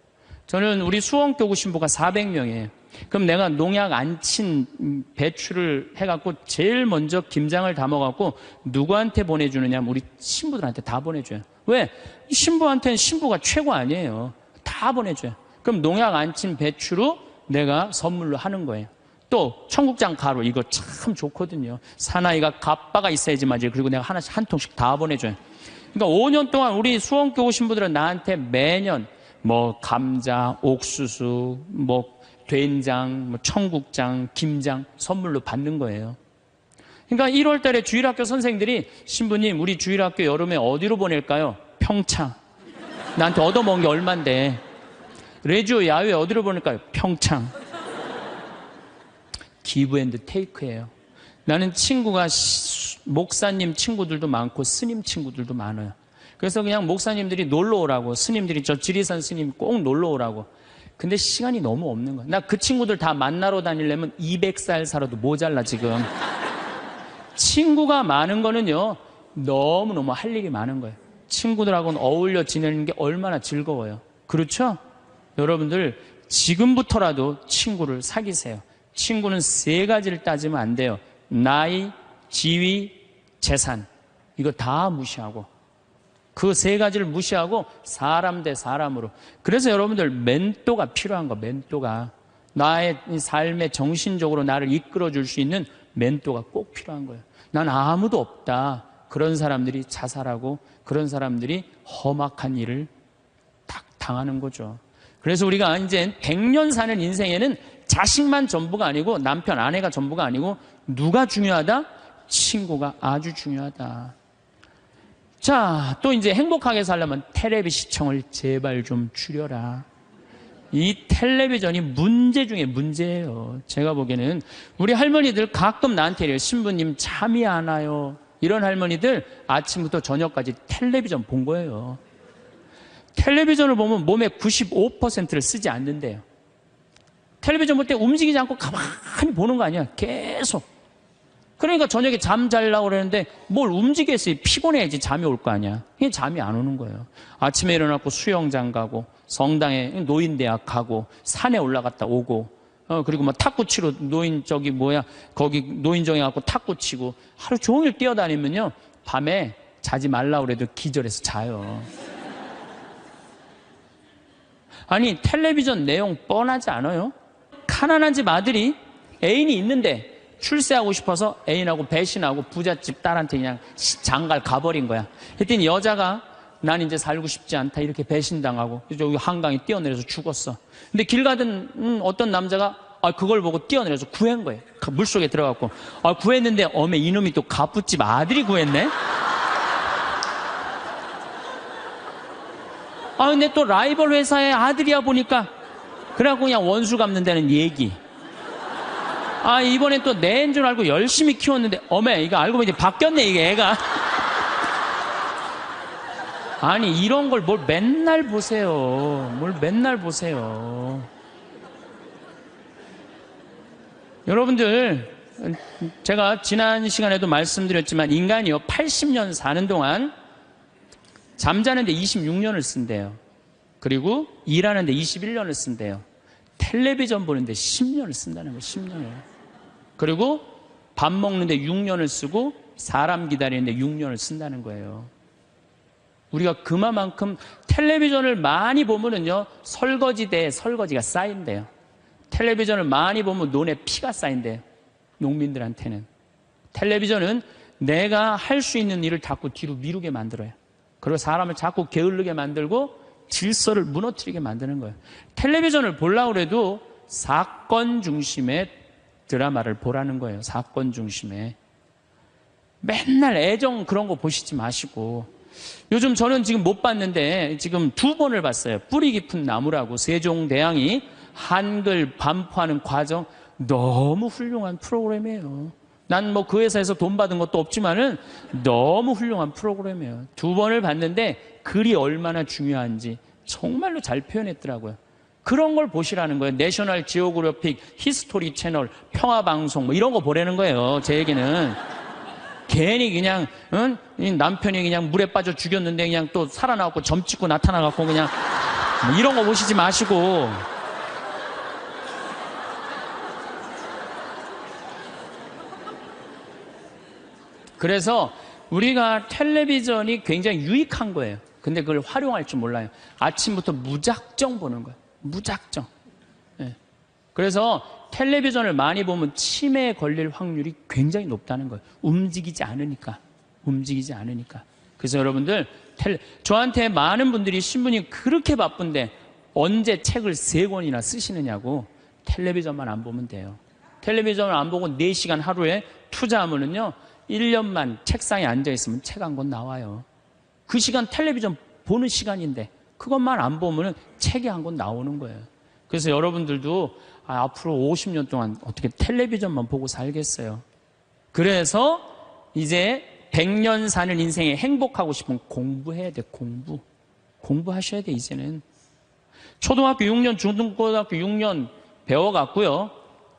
저는 우리 수원교구 신부가 400명이에요. 그럼 내가 농약 안 친 배추를 해갖고 제일 먼저 김장을 담아갖고 누구한테 보내주느냐? 우리 신부들한테 다 보내줘요. 왜? 신부한테는 신부가 최고 아니에요. 다 보내줘요. 그럼 농약 안 친 배추로 내가 선물로 하는 거예요. 또 청국장 가루, 이거 참 좋거든요. 사나이가 갑바가 있어야지 맞아요. 그리고 내가 하나씩 한 통씩 다 보내줘요. 그러니까 5년 동안 우리 수원교구 신부들은 나한테 매년 뭐 감자, 옥수수, 뭐 된장, 뭐 청국장, 김장 선물로 받는 거예요. 그러니까 1월 달에 주일학교 선생들이, 신부님 우리 주일학교 여름에 어디로 보낼까요? 평창. 나한테 얻어먹은 게 얼만데. 레지오 야외 어디로 보낼까요? 평창. 기브 앤드 테이크예요. 나는 친구가 목사님 친구들도 많고 스님 친구들도 많아요. 그래서 그냥 목사님들이 놀러 오라고, 스님들이 저 지리산 스님 꼭 놀러 오라고. 근데 시간이 너무 없는 거야. 나 그 친구들 다 만나러 다니려면 200살 살아도 모자라 지금. 친구가 많은 거는요, 너무너무 할 일이 많은 거예요. 친구들하고는 어울려 지내는 게 얼마나 즐거워요. 그렇죠? 여러분들 지금부터라도 친구를 사귀세요. 친구는 세 가지를 따지면 안 돼요. 나이, 지위, 재산. 이거 다 무시하고. 그 세 가지를 무시하고 사람 대 사람으로. 그래서 여러분들 멘토가 필요한 거, 멘토가. 나의 삶에 정신적으로 나를 이끌어줄 수 있는 멘토가 꼭 필요한 거예요. 난 아무도 없다. 그런 사람들이 자살하고 그런 사람들이 험악한 일을 딱 당하는 거죠. 그래서 우리가 이제 100년 사는 인생에는 자식만 전부가 아니고 남편, 아내가 전부가 아니고 누가 중요하다? 친구가 아주 중요하다. 자, 또 이제 행복하게 살려면 텔레비 시청을 제발 좀 줄여라. 이 텔레비전이 문제 중에 문제예요. 제가 보기에는 우리 할머니들 가끔 나한테 이래요. 신부님 잠이 안 와요. 이런 할머니들 아침부터 저녁까지 텔레비전 본 거예요. 텔레비전을 보면 몸의 95%를 쓰지 않는데요. 텔레비전 볼 때 움직이지 않고 가만히 보는 거 아니야. 계속. 그러니까 저녁에 잠 자려고 그러는데 뭘 움직였어요. 피곤해야지 잠이 올 거 아니야. 그냥 잠이 안 오는 거예요. 아침에 일어나고 수영장 가고 성당에 노인대학 가고 산에 올라갔다 오고 그리고 뭐 탁구 치러 거기 노인정에 가고 탁구 치고 하루 종일 뛰어다니면요. 밤에 자지 말라고 그래도 기절해서 자요. 아니 텔레비전 내용 뻔하지 않아요? 가난한 집 아들이 애인이 있는데 출세하고 싶어서 애인하고 배신하고 부잣집 딸한테 그냥 장갈 가버린 거야. 그랬더니 여자가 난 이제 살고 싶지 않다 이렇게 배신당하고 여기 한강에 뛰어내려서 죽었어. 근데 길 가던 어떤 남자가 그걸 보고 뛰어내려서 구한 거예요. 물속에 들어갔고 구했는데 어메 이놈이 또 갑부집 아들이 구했네. 근데 또 라이벌 회사의 아들이야 보니까 그래갖고 그냥 원수 갚는다는 얘기. 이번엔 또 내 애인 줄 알고 열심히 키웠는데 어메 이거 알고 보니 바뀌었네 이게 애가. 아니 이런 걸 뭘 맨날 보세요. 뭘 맨날 보세요. 여러분들 제가 지난 시간에도 말씀드렸지만 인간이요 80년 사는 동안 잠자는데 26년을 쓴대요. 그리고 일하는데 21년을 쓴대요. 텔레비전 보는데 10년을 쓴다는 거예요. 10년을. 그리고 밥 먹는데 6년을 쓰고 사람 기다리는데 6년을 쓴다는 거예요. 우리가 그만큼 텔레비전을 많이 보면은요 설거지가 쌓인대요. 텔레비전을 많이 보면 눈에 피가 쌓인대요. 농민들한테는. 텔레비전은 내가 할 수 있는 일을 자꾸 뒤로 미루게 만들어요. 그리고 사람을 자꾸 게을르게 만들고 질서를 무너뜨리게 만드는 거예요. 텔레비전을 보려고 해도 사건 중심의 드라마를 보라는 거예요. 사건 중심의. 맨날 애정 그런 거 보시지 마시고. 요즘 저는 지금 못 봤는데 지금 2번을 봤어요. 뿌리 깊은 나무라고 세종대왕이 한글 반포하는 과정 너무 훌륭한 프로그램이에요. 난 뭐 그 회사에서 돈 받은 것도 없지만은 너무 훌륭한 프로그램이에요. 2번을 봤는데 글이 얼마나 중요한지 정말로 잘 표현했더라고요. 그런 걸 보시라는 거예요. 내셔널 지오그래픽, 히스토리 채널, 평화방송 뭐 이런 거 보라는 거예요. 제 얘기는. 괜히 그냥 남편이 그냥 물에 빠져 죽였는데 그냥 또 살아나갖고 점 찍고 나타나갖고 그냥 뭐 이런 거 보시지 마시고. 그래서 우리가 텔레비전이 굉장히 유익한 거예요. 근데 그걸 활용할 줄 몰라요. 아침부터 무작정 보는 거예요. 무작정. 네. 그래서 텔레비전을 많이 보면 치매에 걸릴 확률이 굉장히 높다는 거예요. 움직이지 않으니까. 그래서 여러분들 저한테 많은 분들이 신부님 그렇게 바쁜데 언제 책을 3권이나 쓰시느냐고. 텔레비전만 안 보면 돼요. 텔레비전을 안 보고 4시간 하루에 투자하면은요 1년만 책상에 앉아있으면 책 한 권 나와요. 그 시간 텔레비전 보는 시간인데 그것만 안 보면 책이 한 권 나오는 거예요. 그래서 여러분들도 앞으로 50년 동안 어떻게 텔레비전만 보고 살겠어요. 그래서 이제 100년 사는 인생에 행복하고 싶으면 공부해야 돼. 공부하셔야 돼. 이제는 초등학교 6년 중등고등학교 6년 배워갖고요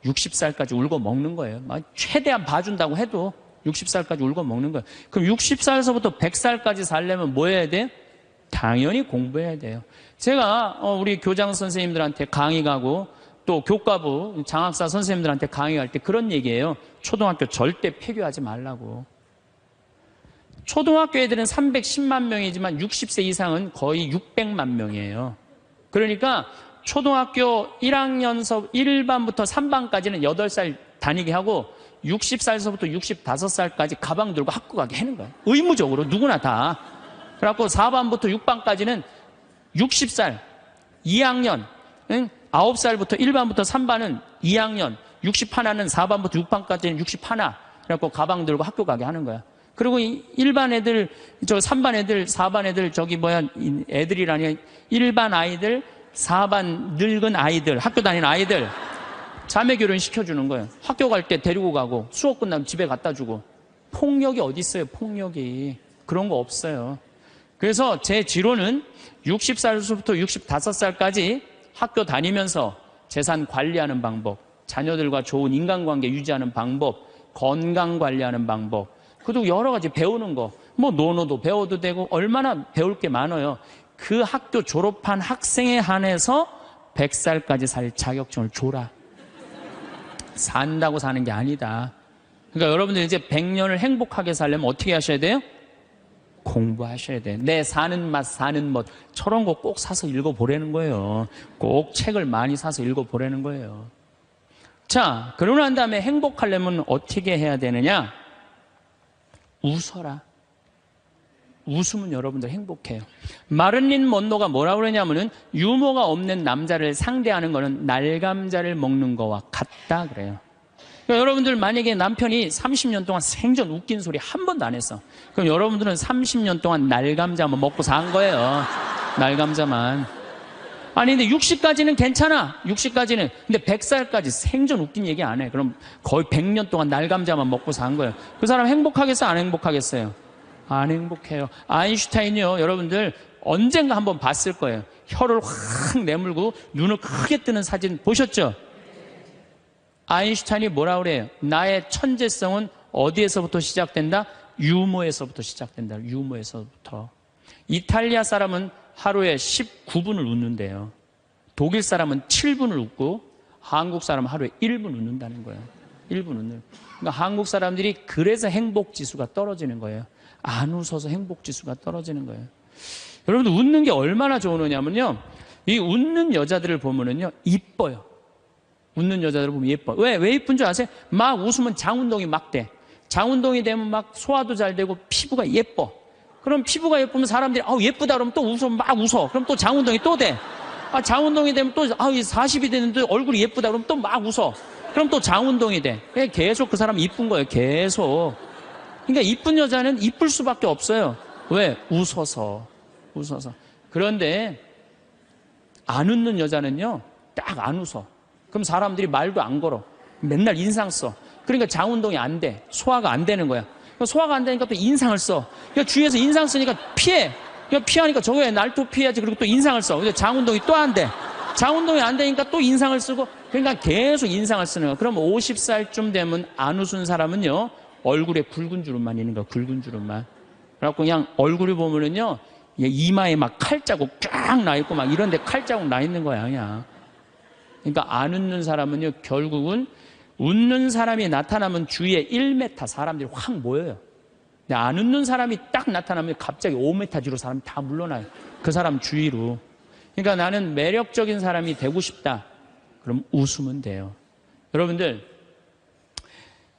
60살까지 울고 먹는 거예요. 최대한 봐준다고 해도 60살까지 울고 먹는 거예요. 그럼 60살에서부터 100살까지 살려면 뭐 해야 돼? 당연히 공부해야 돼요. 제가 우리 교장 선생님들한테 강의 가고 또 교과부 장학사 선생님들한테 강의할 때 그런 얘기예요. 초등학교 절대 폐교하지 말라고. 초등학교 애들은 310만 명이지만 60세 이상은 거의 600만 명이에요. 그러니까 초등학교 1학년서 1반부터 3반까지는 8살 다니게 하고 60살서부터 65살까지 가방 들고 학교 가게 하는 거예요. 의무적으로 누구나 다. 그래갖고 4반부터 6반까지는 60살 2학년 9살부터 1반부터 3반은 2학년 61는 4반부터 6반까지는 61 그래갖고 가방 들고 학교 가게 하는 거야. 그리고 1반 애들, 3반 애들, 4반 애들, 애들이라니 1반 아이들, 4반 늙은 아이들, 학교 다니는 아이들, 자매 결혼 시켜주는 거예요. 학교 갈 때 데리고 가고, 수업 끝나면 집에 갖다 주고. 폭력이 어디 있어요, 폭력이. 그런 거 없어요. 그래서 제 지론은 60살부터 65살까지 학교 다니면서 재산 관리하는 방법, 자녀들과 좋은 인간관계 유지하는 방법, 건강 관리하는 방법, 그리고 여러 가지 배우는 거, 뭐 논어도 배워도 되고 얼마나 배울 게 많아요. 그 학교 졸업한 학생에 한해서 100살까지 살 자격증을 줘라. 산다고 사는 게 아니다. 그러니까 여러분들 이제 100년을 행복하게 살려면 어떻게 하셔야 돼요? 공부하셔야 돼. 내 사는 맛, 사는 멋. 저런 거 꼭 사서 읽어보라는 거예요. 꼭 책을 많이 사서 읽어보라는 거예요. 자, 그러고 난 다음에 행복하려면 어떻게 해야 되느냐? 웃어라. 웃으면 여러분들 행복해요. 마를린 먼로가 뭐라고 그러냐면은 유머가 없는 남자를 상대하는 거는 날감자를 먹는 거와 같다 그래요. 그러니까 여러분들 만약에 남편이 30년 동안 생전 웃긴 소리 한 번도 안 했어. 그럼 여러분들은 30년 동안 날감자만 먹고 산 거예요. 날감자만. 아니 근데 60까지는 괜찮아. 60까지는. 근데 100살까지 생전 웃긴 얘기 안 해. 그럼 거의 100년 동안 날감자만 먹고 산 거예요. 그 사람 행복하겠어요? 안 행복하겠어요? 안 행복해요. 아인슈타인이요. 여러분들 언젠가 한번 봤을 거예요. 혀를 확 내물고 눈을 크게 뜨는 사진 보셨죠? 아인슈타인이 뭐라 그래요? 나의 천재성은 어디에서부터 시작된다? 유머에서부터 시작된다. 유머에서부터. 이탈리아 사람은 하루에 19분을 웃는데요. 독일 사람은 7분을 웃고 한국 사람은 하루에 1분 웃는다는 거예요. 1분 웃는. 그러니까 한국 사람들이 그래서 행복지수가 떨어지는 거예요. 안 웃어서 행복지수가 떨어지는 거예요. 여러분들 웃는 게 얼마나 좋으냐면요. 이 웃는 여자들을 보면은요, 이뻐요. 웃는 여자들을 보면 예뻐. 왜 이쁜 줄 아세요? 막 웃으면 장운동이 막 돼. 장운동이 되면 막 소화도 잘 되고 피부가 예뻐. 그럼 피부가 예쁘면 사람들이 예쁘다 그러면 또 웃어. 막 웃어. 그럼 또 장운동이 또 돼. 장운동이 되면 또 40이 됐는데 얼굴이 예쁘다 그러면 또 막 웃어. 그럼 또 장운동이 돼. 계속 그 사람이 이쁜 거예요. 계속. 그러니까 이쁜 여자는 이쁠 수밖에 없어요. 왜? 웃어서. 그런데 안 웃는 여자는요, 딱 안 웃어. 그럼 사람들이 말도 안 걸어. 맨날 인상 써. 그러니까 장운동이 안 돼. 소화가 안 되는 거야. 소화가 안 되니까 또 인상을 써. 그러니까 주위에서 인상 쓰니까 피해. 그러니까 피하니까 저거에 날 또 피해야지. 그리고 또 인상을 써. 근데 장운동이 또 안 돼. 장운동이 안 되니까 또 인상을 쓰고. 그러니까 계속 인상을 쓰는 거야. 그럼 50살쯤 되면 안 웃은 사람은요, 얼굴에 굵은 주름만 있는 거야. 굵은 주름만. 그래갖고 그냥 얼굴을 보면은요, 이마에 막 칼자국 쫙 나 있고 막 이런데 칼자국 나 있는 거야, 그냥. 그러니까 안 웃는 사람은요, 결국은 웃는 사람이 나타나면 주위에 1m 사람들이 확 모여요. 근데 안 웃는 사람이 딱 나타나면 갑자기 5m 뒤로 사람이 다 물러나요. 그 사람 주위로. 그러니까 나는 매력적인 사람이 되고 싶다. 그럼 웃으면 돼요. 여러분들,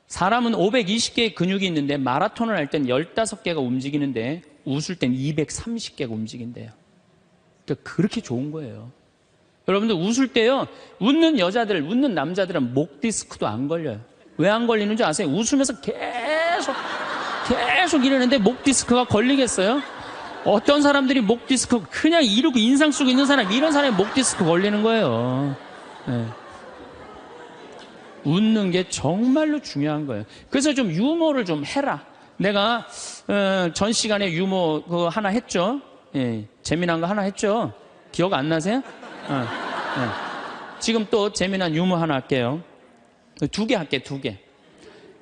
사람은 520개의 근육이 있는데 마라톤을 할 땐 15개가 움직이는데 웃을 땐 230개가 움직인대요. 그러니까 그렇게 좋은 거예요. 여러분들 웃을 때요, 웃는 여자들, 웃는 남자들은 목 디스크도 안 걸려요. 왜 안 걸리는 줄 아세요? 웃으면서 계속 이러는데 목 디스크가 걸리겠어요? 어떤 사람들이 목 디스크 그냥 이러고 인상 쓰고 있는 사람, 이런 사람이 목 디스크 걸리는 거예요. 네. 웃는 게 정말로 중요한 거예요. 그래서 좀 유머를 좀 해라. 내가 전 시간에 유머 그거 하나 했죠. 예, 재미난 거 하나 했죠. 기억 안 나세요? 지금 또 재미난 유머 하나 할게요. 2개 할게요. 2개.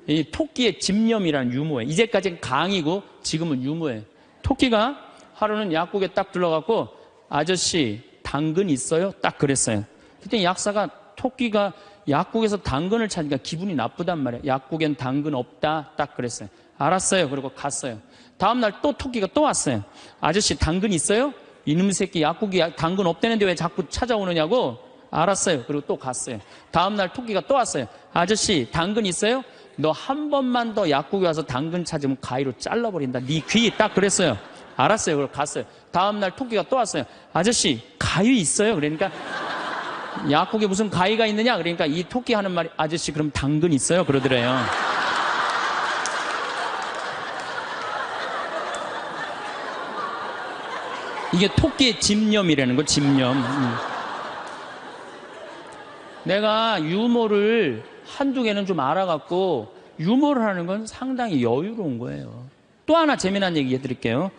이 토끼의 집념이라는 유머예요. 이제까지는 강의고 지금은 유머예요. 토끼가 하루는 약국에 딱 들러가고, 아저씨 당근 있어요? 딱 그랬어요. 그때 약사가 토끼가 약국에서 당근을 찾으니까 기분이 나쁘단 말이에요. 약국엔 당근 없다. 딱 그랬어요. 알았어요. 그리고 갔어요. 다음날 또 토끼가 또 왔어요. 아저씨 당근 있어요? 이놈 새끼 약국이 당근 없다는데 왜 자꾸 찾아오느냐고. 알았어요. 그리고 또 갔어요. 다음날 토끼가 또 왔어요. 아저씨 당근 있어요? 너 한 번만 더 약국에 와서 당근 찾으면 가위로 잘라버린다. 네 귀. 딱 그랬어요. 알았어요. 그리고 갔어요. 다음날 토끼가 또 왔어요. 아저씨 가위 있어요? 그러니까 약국에 무슨 가위가 있느냐? 그러니까 이 토끼 하는 말이 아저씨 그럼 당근 있어요? 그러더래요. 이게 토끼의 집념이라는 거, 집념. 내가 유머를 한두 개는 좀 알아갖고 유머를 하는 건 상당히 여유로운 거예요. 또 하나 재미난 얘기 해드릴게요.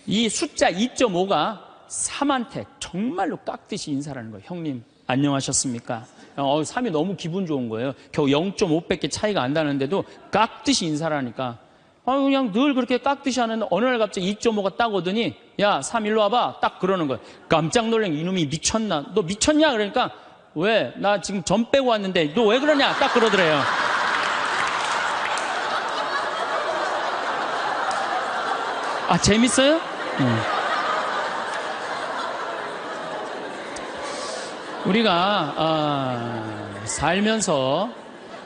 이 숫자 2.5가 3한테 정말로 깍듯이 인사를 하는 거예요. 형님 안녕하셨습니까? 3이 너무 기분 좋은 거예요. 겨우 0.5밖에 차이가 안 나는데도 깍듯이 인사를 하니까 그냥 늘 그렇게 깍듯이 하는데 어느 날 갑자기 2.5가 딱 오더니 야 3 일로 와봐 딱 그러는 거예요. 깜짝 놀란 이놈이 미쳤나? 너 미쳤냐? 그러니까 왜? 나 지금 전 빼고 왔는데 너 왜 그러냐? 딱 그러더래요. 재밌어요? 우리가 살면서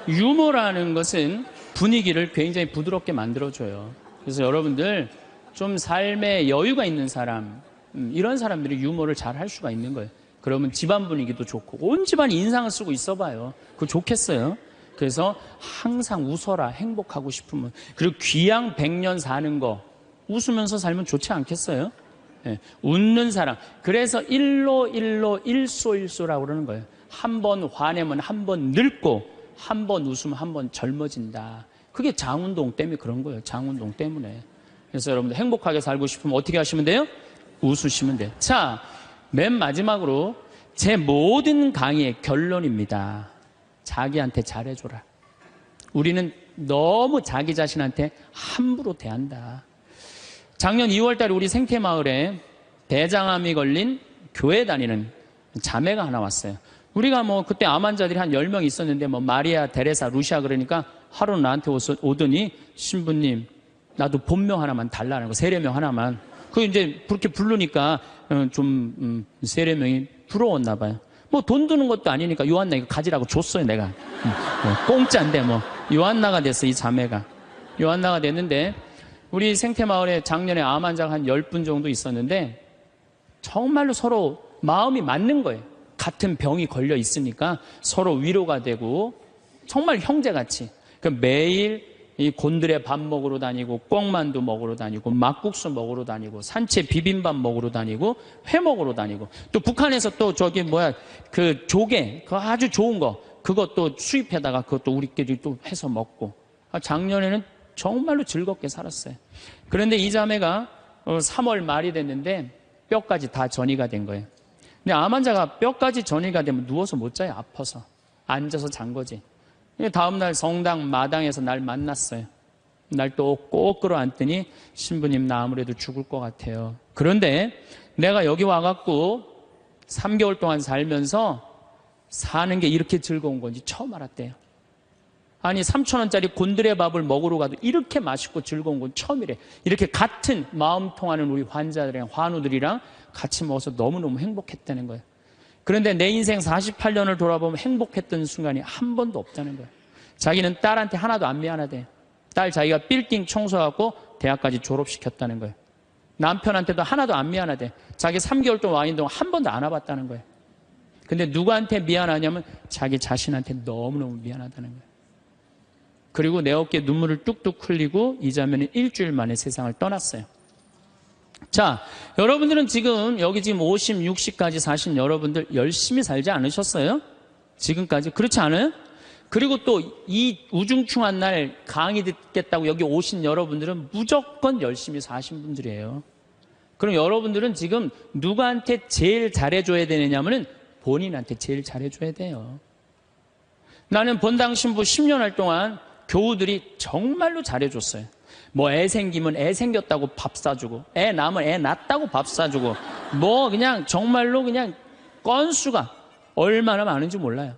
유머라는 것은 분위기를 굉장히 부드럽게 만들어줘요. 그래서 여러분들 좀 삶에 여유가 있는 사람, 이런 사람들이 유머를 잘 할 수가 있는 거예요. 그러면 집안 분위기도 좋고 온 집안이 인상을 쓰고 있어봐요. 그거 좋겠어요. 그래서 항상 웃어라. 행복하고 싶으면. 그리고 귀양 100년 사는 거 웃으면서 살면 좋지 않겠어요? 네. 웃는 사람. 그래서 일소일소라고 그러는 거예요. 한 번 화내면 한 번 늙고 한 번 웃으면 한 번 젊어진다. 그게 장운동 때문에 그런 거예요. 장운동 때문에. 그래서 여러분들 행복하게 살고 싶으면 어떻게 하시면 돼요? 웃으시면 돼요. 자, 맨 마지막으로 제 모든 강의의 결론입니다. 자기한테 잘해줘라. 우리는 너무 자기 자신한테 함부로 대한다. 작년 2월달에 우리 생태마을에 대장암이 걸린 교회 다니는 자매가 하나 왔어요. 우리가 그때 암 환자들이 한 10명 있었는데 마리아, 테레사, 루시아 그러니까 하루 나한테 오더니 신부님 나도 본명 하나만 달라는 거, 세례명 하나만. 이제 그렇게 부르니까 좀 세례명이 부러웠나 봐요. 돈 드는 것도 아니니까 요한나 이거 가지라고 줬어요 내가. 공짜인데 요한나가 됐어 이 자매가. 요한나가 됐는데 우리 생태마을에 작년에 암 환자가 한 10분 정도 있었는데 정말로 서로 마음이 맞는 거예요. 같은 병이 걸려 있으니까 서로 위로가 되고 정말 형제같이. 매일 이 곤드레 밥 먹으러 다니고 꿩만두 먹으러 다니고 막국수 먹으러 다니고 산채 비빔밥 먹으러 다니고 회 먹으러 다니고 또 북한에서 또 그 조개 그거 아주 좋은 거 그것도 수입해다가 그것도 우리끼리 또 해서 먹고 작년에는 정말로 즐겁게 살았어요. 그런데 이 자매가 3월 말이 됐는데 뼈까지 다 전이가 된 거예요. 근데 암 환자가 뼈까지 전이가 되면 누워서 못 자요. 아파서. 앉아서 잔 거지. 다음날 성당 마당에서 날 만났어요. 날 또 꼭 끌어안더니 신부님 나 아무래도 죽을 것 같아요. 그런데 내가 여기 와갖고 3개월 동안 살면서 사는 게 이렇게 즐거운 건지 처음 알았대요. 아니 3,000원짜리 곤드레 밥을 먹으러 가도 이렇게 맛있고 즐거운 건 처음이래. 이렇게 같은 마음 통하는 우리 환자들이랑 환우들이랑 같이 먹어서 너무너무 행복했다는 거예요. 그런데 내 인생 48년을 돌아보면 행복했던 순간이 한 번도 없다는 거예요. 자기는 딸한테 하나도 안 미안하대. 딸 자기가 빌딩 청소하고 대학까지 졸업시켰다는 거예요. 남편한테도 하나도 안 미안하대. 자기 3개월 동안 와 있는 동안 한 번도 안 와봤다는 거예요. 근데 누구한테 미안하냐면 자기 자신한테 너무너무 미안하다는 거예요. 그리고 내 어깨에 눈물을 뚝뚝 흘리고 이 자매는 일주일 만에 세상을 떠났어요. 자, 여러분들은 지금 여기 지금 50, 60까지 사신 여러분들 열심히 살지 않으셨어요? 지금까지? 그렇지 않아요? 그리고 또 이 우중충한 날 강의 듣겠다고 여기 오신 여러분들은 무조건 열심히 사신 분들이에요. 그럼 여러분들은 지금 누구한테 제일 잘해줘야 되느냐면은 본인한테 제일 잘해줘야 돼요. 나는 본당 신부 10년 할 동안 교우들이 정말로 잘해줬어요. 애 생기면 애 생겼다고 밥 사주고, 애 낳으면 애 낳았다고 밥 사주고, 그냥 정말로 그냥 건수가 얼마나 많은지 몰라요.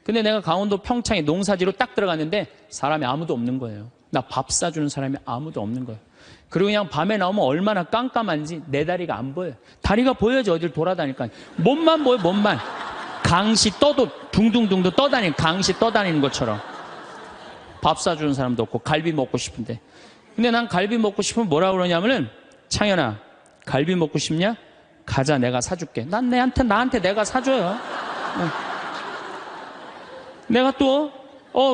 근데 내가 강원도 평창에 농사지로 딱 들어갔는데 사람이 아무도 없는 거예요. 나 밥 사주는 사람이 아무도 없는 거예요. 그리고 그냥 밤에 나오면 얼마나 깜깜한지 내 다리가 안 보여요. 다리가 보여야지 어딜 돌아다니까. 몸만 보여, 몸만. 강시 떠도 둥둥둥도 떠다니는, 강시 떠다니는 것처럼. 밥 사주는 사람도 없고 갈비 먹고 싶은데. 근데 난 갈비 먹고 싶으면 뭐라 그러냐면은, 창현아, 갈비 먹고 싶냐? 가자, 내가 사줄게. 난 나한테 내가 사줘요. 내가 또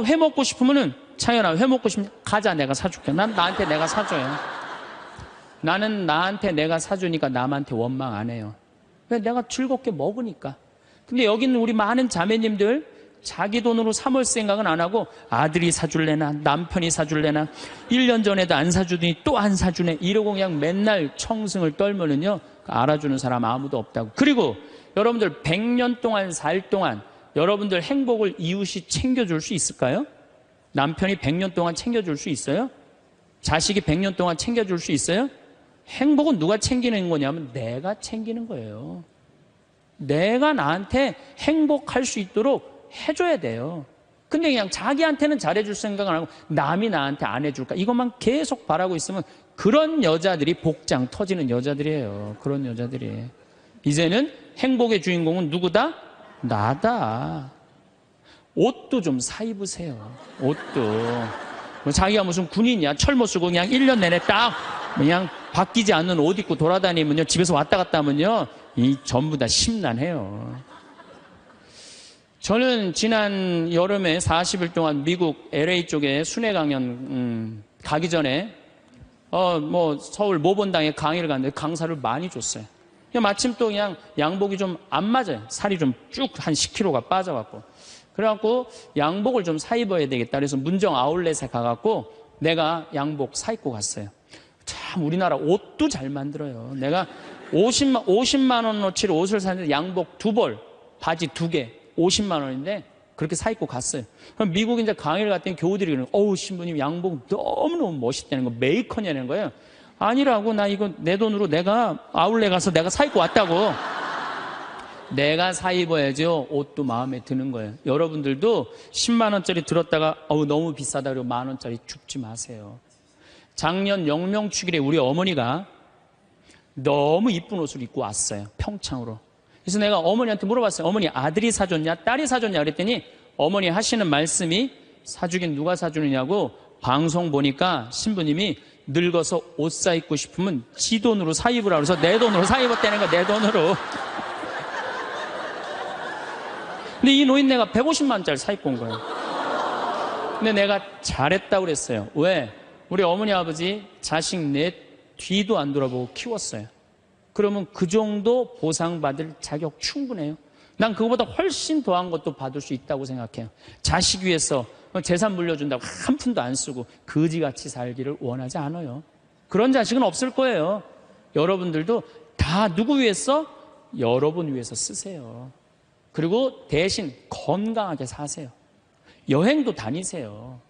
회 먹고 싶으면은, 창현아, 회 먹고 싶냐? 가자, 내가 사줄게. 난 나한테 내가 사줘요. 나는 나한테 내가 사주니까 남한테 원망 안 해요. 내가 즐겁게 먹으니까. 근데 여기는 우리 많은 자매님들 자기 돈으로 사 먹을 생각은 안 하고 아들이 사줄래나 남편이 사줄래나 1년 전에도 안 사주더니 또 안 사주네 이러고 그냥 맨날 청승을 떨면은요, 알아주는 사람 아무도 없다고. 그리고 여러분들 100년 동안 살 동안 여러분들 행복을 이웃이 챙겨줄 수 있을까요? 남편이 100년 동안 챙겨줄 수 있어요? 자식이 100년 동안 챙겨줄 수 있어요? 행복은 누가 챙기는 거냐면 내가 챙기는 거예요. 내가 나한테 행복할 수 있도록 해줘야 돼요. 근데 그냥 자기한테는 잘해줄 생각을 안 하고 남이 나한테 안 해줄까 이것만 계속 바라고 있으면 그런 여자들이 복장 터지는 여자들이에요. 그런 여자들이. 이제는 행복의 주인공은 누구다? 나다. 옷도 좀 사 입으세요. 옷도. 자기가 무슨 군인이야. 철모 쓰고 그냥 1년 내내 딱 그냥 바뀌지 않는 옷 입고 돌아다니면요. 집에서 왔다 갔다 하면요. 이 전부 다 심란해요. 저는 지난 여름에 40일 동안 미국 LA 쪽에 순회 강연 가기 전에 서울 모본당에 강의를 갔는데 강사를 많이 줬어요. 마침 또 그냥 양복이 좀 안 맞아요. 살이 좀 쭉 한 10kg가 빠져갖고. 그래갖고 양복을 좀 사 입어야 되겠다. 그래서 문정 아울렛에 가갖고 내가 양복 사 입고 갔어요. 참 우리나라 옷도 잘 만들어요. 내가 50만 원어치를 옷을 샀는데 양복 2벌, 바지 2개, 50만 원인데 그렇게 사 입고 갔어요. 그럼 미국 이제 강의를 갔더니 교우들이 그러는 거예요. 어우 신부님 양복 너무너무 멋있다는 거, 메이커냐는 거예요. 아니라고, 나 이거 내 돈으로 내가 아울렛 가서 내가 사 입고 왔다고. 내가 사 입어야죠. 옷도 마음에 드는 거예요. 여러분들도 10만 원짜리 들었다가 너무 비싸다 그러고 만 원짜리 줍지 마세요. 작년 영명축일에 우리 어머니가 너무 이쁜 옷을 입고 왔어요. 평창으로. 그래서 내가 어머니한테 물어봤어요. 어머니 아들이 사줬냐 딸이 사줬냐 그랬더니 어머니 하시는 말씀이 사주긴 누가 사주느냐고, 방송 보니까 신부님이 늙어서 옷 사 입고 싶으면 지 돈으로 사 입으라 그래서 내 돈으로 사 입었다는 거야. 내 돈으로. 근데 이 노인네가 150만 원짜리 사 입고 온 거예요. 근데 내가 잘했다고 그랬어요. 왜? 우리 어머니 아버지 자식 내 뒤도 안 돌아보고 키웠어요. 그러면 그 정도 보상받을 자격 충분해요. 난 그거보다 훨씬 더한 것도 받을 수 있다고 생각해요. 자식 위해서 재산 물려준다고 한 푼도 안 쓰고 거지같이 살기를 원하지 않아요. 그런 자식은 없을 거예요. 여러분들도 다 누구 위해서? 여러분 위해서 쓰세요. 그리고 대신 건강하게 사세요. 여행도 다니세요.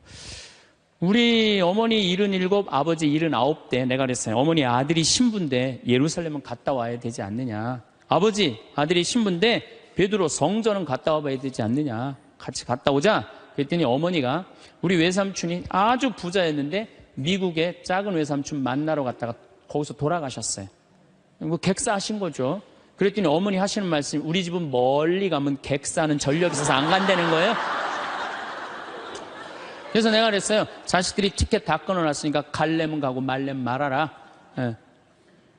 우리 어머니 77, 아버지 79 때 내가 그랬어요. 어머니 아들이 신부인데 예루살렘은 갔다 와야 되지 않느냐. 아버지 아들이 신부인데 베드로 성전은 갔다 와봐야 되지 않느냐. 같이 갔다 오자. 그랬더니 어머니가 우리 외삼촌이 아주 부자였는데 미국에 작은 외삼촌 만나러 갔다가 거기서 돌아가셨어요. 객사하신 거죠. 그랬더니 어머니 하시는 말씀이 우리 집은 멀리 가면 객사는 전력이 있어서 안 간다는 거예요. 그래서 내가 그랬어요. 자식들이 티켓 다 끊어놨으니까 갈래면 가고 말래면 말아라. 예.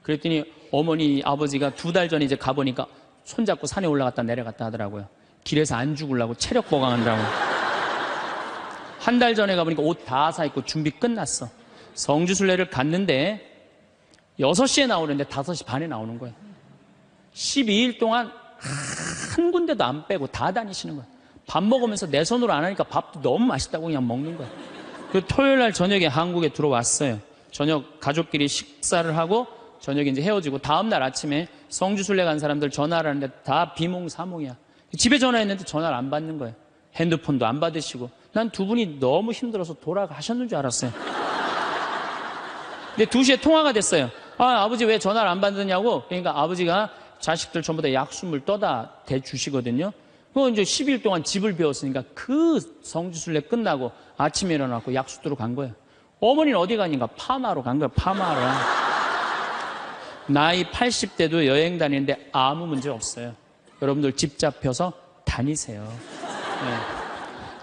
그랬더니 어머니 아버지가 2달 전에 이제 가보니까 손잡고 산에 올라갔다 내려갔다 하더라고요. 길에서 안 죽으려고 체력 보강한다고. 한 달 전에 가보니까 옷 다 사 입고 준비 끝났어. 성주순례를 갔는데 6시에 나오는데 5시 반에 나오는 거예요. 12일 동안 한 군데도 안 빼고 다 다니시는 거예요. 밥 먹으면서 내 손으로 안 하니까 밥도 너무 맛있다고 그냥 먹는 거예요. 그 토요일 날 저녁에 한국에 들어왔어요. 저녁 가족끼리 식사를 하고 저녁에 이제 헤어지고 다음 날 아침에 성주순례 간 사람들 전화를 하는데 다 비몽사몽이야. 집에 전화했는데 전화를 안 받는 거예요. 핸드폰도 안 받으시고. 난 두 분이 너무 힘들어서 돌아가셨는 줄 알았어요. 근데 2시에 통화가 됐어요. 아버지 왜 전화를 안 받느냐고. 그러니까 아버지가 자식들 전부 다 약수물 떠다 대주시거든요. 그 이제 10일 동안 집을 비웠으니까 그 성지순례 끝나고 아침에 일어나고 약수도로 간 거예요. 어머니는 어디 가니까 파마로 간 거예요. 파마로. 나이 80대도 여행 다니는데 아무 문제 없어요. 여러분들 집 잡혀서 다니세요. 네.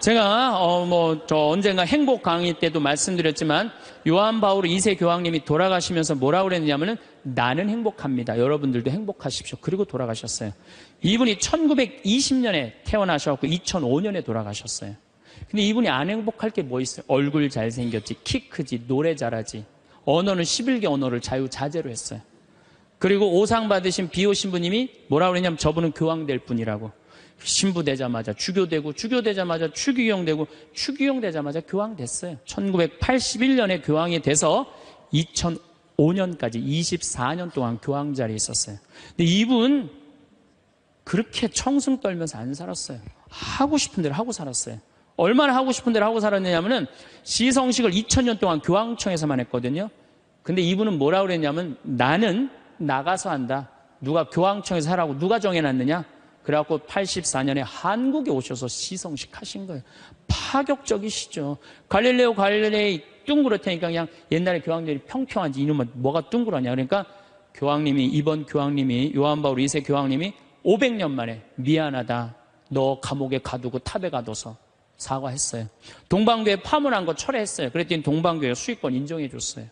제가 언젠가 행복 강의 때도 말씀드렸지만 요한 바오로 2세 교황님이 돌아가시면서 뭐라고 그랬냐면은 나는 행복합니다. 여러분들도 행복하십시오. 그리고 돌아가셨어요. 이분이 1920년에 태어나셔서 2005년에 돌아가셨어요. 근데 이분이 안 행복할 게 뭐 있어요? 얼굴 잘생겼지, 키 크지, 노래 잘하지, 언어는 11개 언어를 자유자재로 했어요. 그리고 오상 받으신 비오 신부님이 뭐라고 그랬냐면 저분은 교황 될 분이라고. 신부 되자마자 주교되고, 주교되자마자 추기경 되고, 추기경 되자마자 교황 됐어요. 1981년에 교황이 돼서 2005년까지 24년 동안 교황 자리에 있었어요. 근데 이분 그렇게 청승 떨면서 안 살았어요. 하고 싶은 대로 하고 살았어요. 얼마나 하고 싶은 대로 하고 살았느냐면은 시성식을 2000년 동안 교황청에서만 했거든요. 근데 이분은 뭐라고 그랬냐면 나는 나가서 한다. 누가 교황청에서 하라고 누가 정해놨느냐? 그래갖고 84년에 한국에 오셔서 시성식 하신 거예요. 파격적이시죠. 갈릴레오 갈릴레이 둥그렇다니까 그냥 옛날에 교황들이 평평한지 이놈은 뭐가 둥그러냐. 그러니까 이번 교황님이 요한 바오로 2세 교황님이 500년 만에 미안하다. 너 감옥에 가두고 탑에 가둬서 사과했어요. 동방교회 파문한 거 철회했어요. 그랬더니 동방교회 수익권 인정해 줬어요.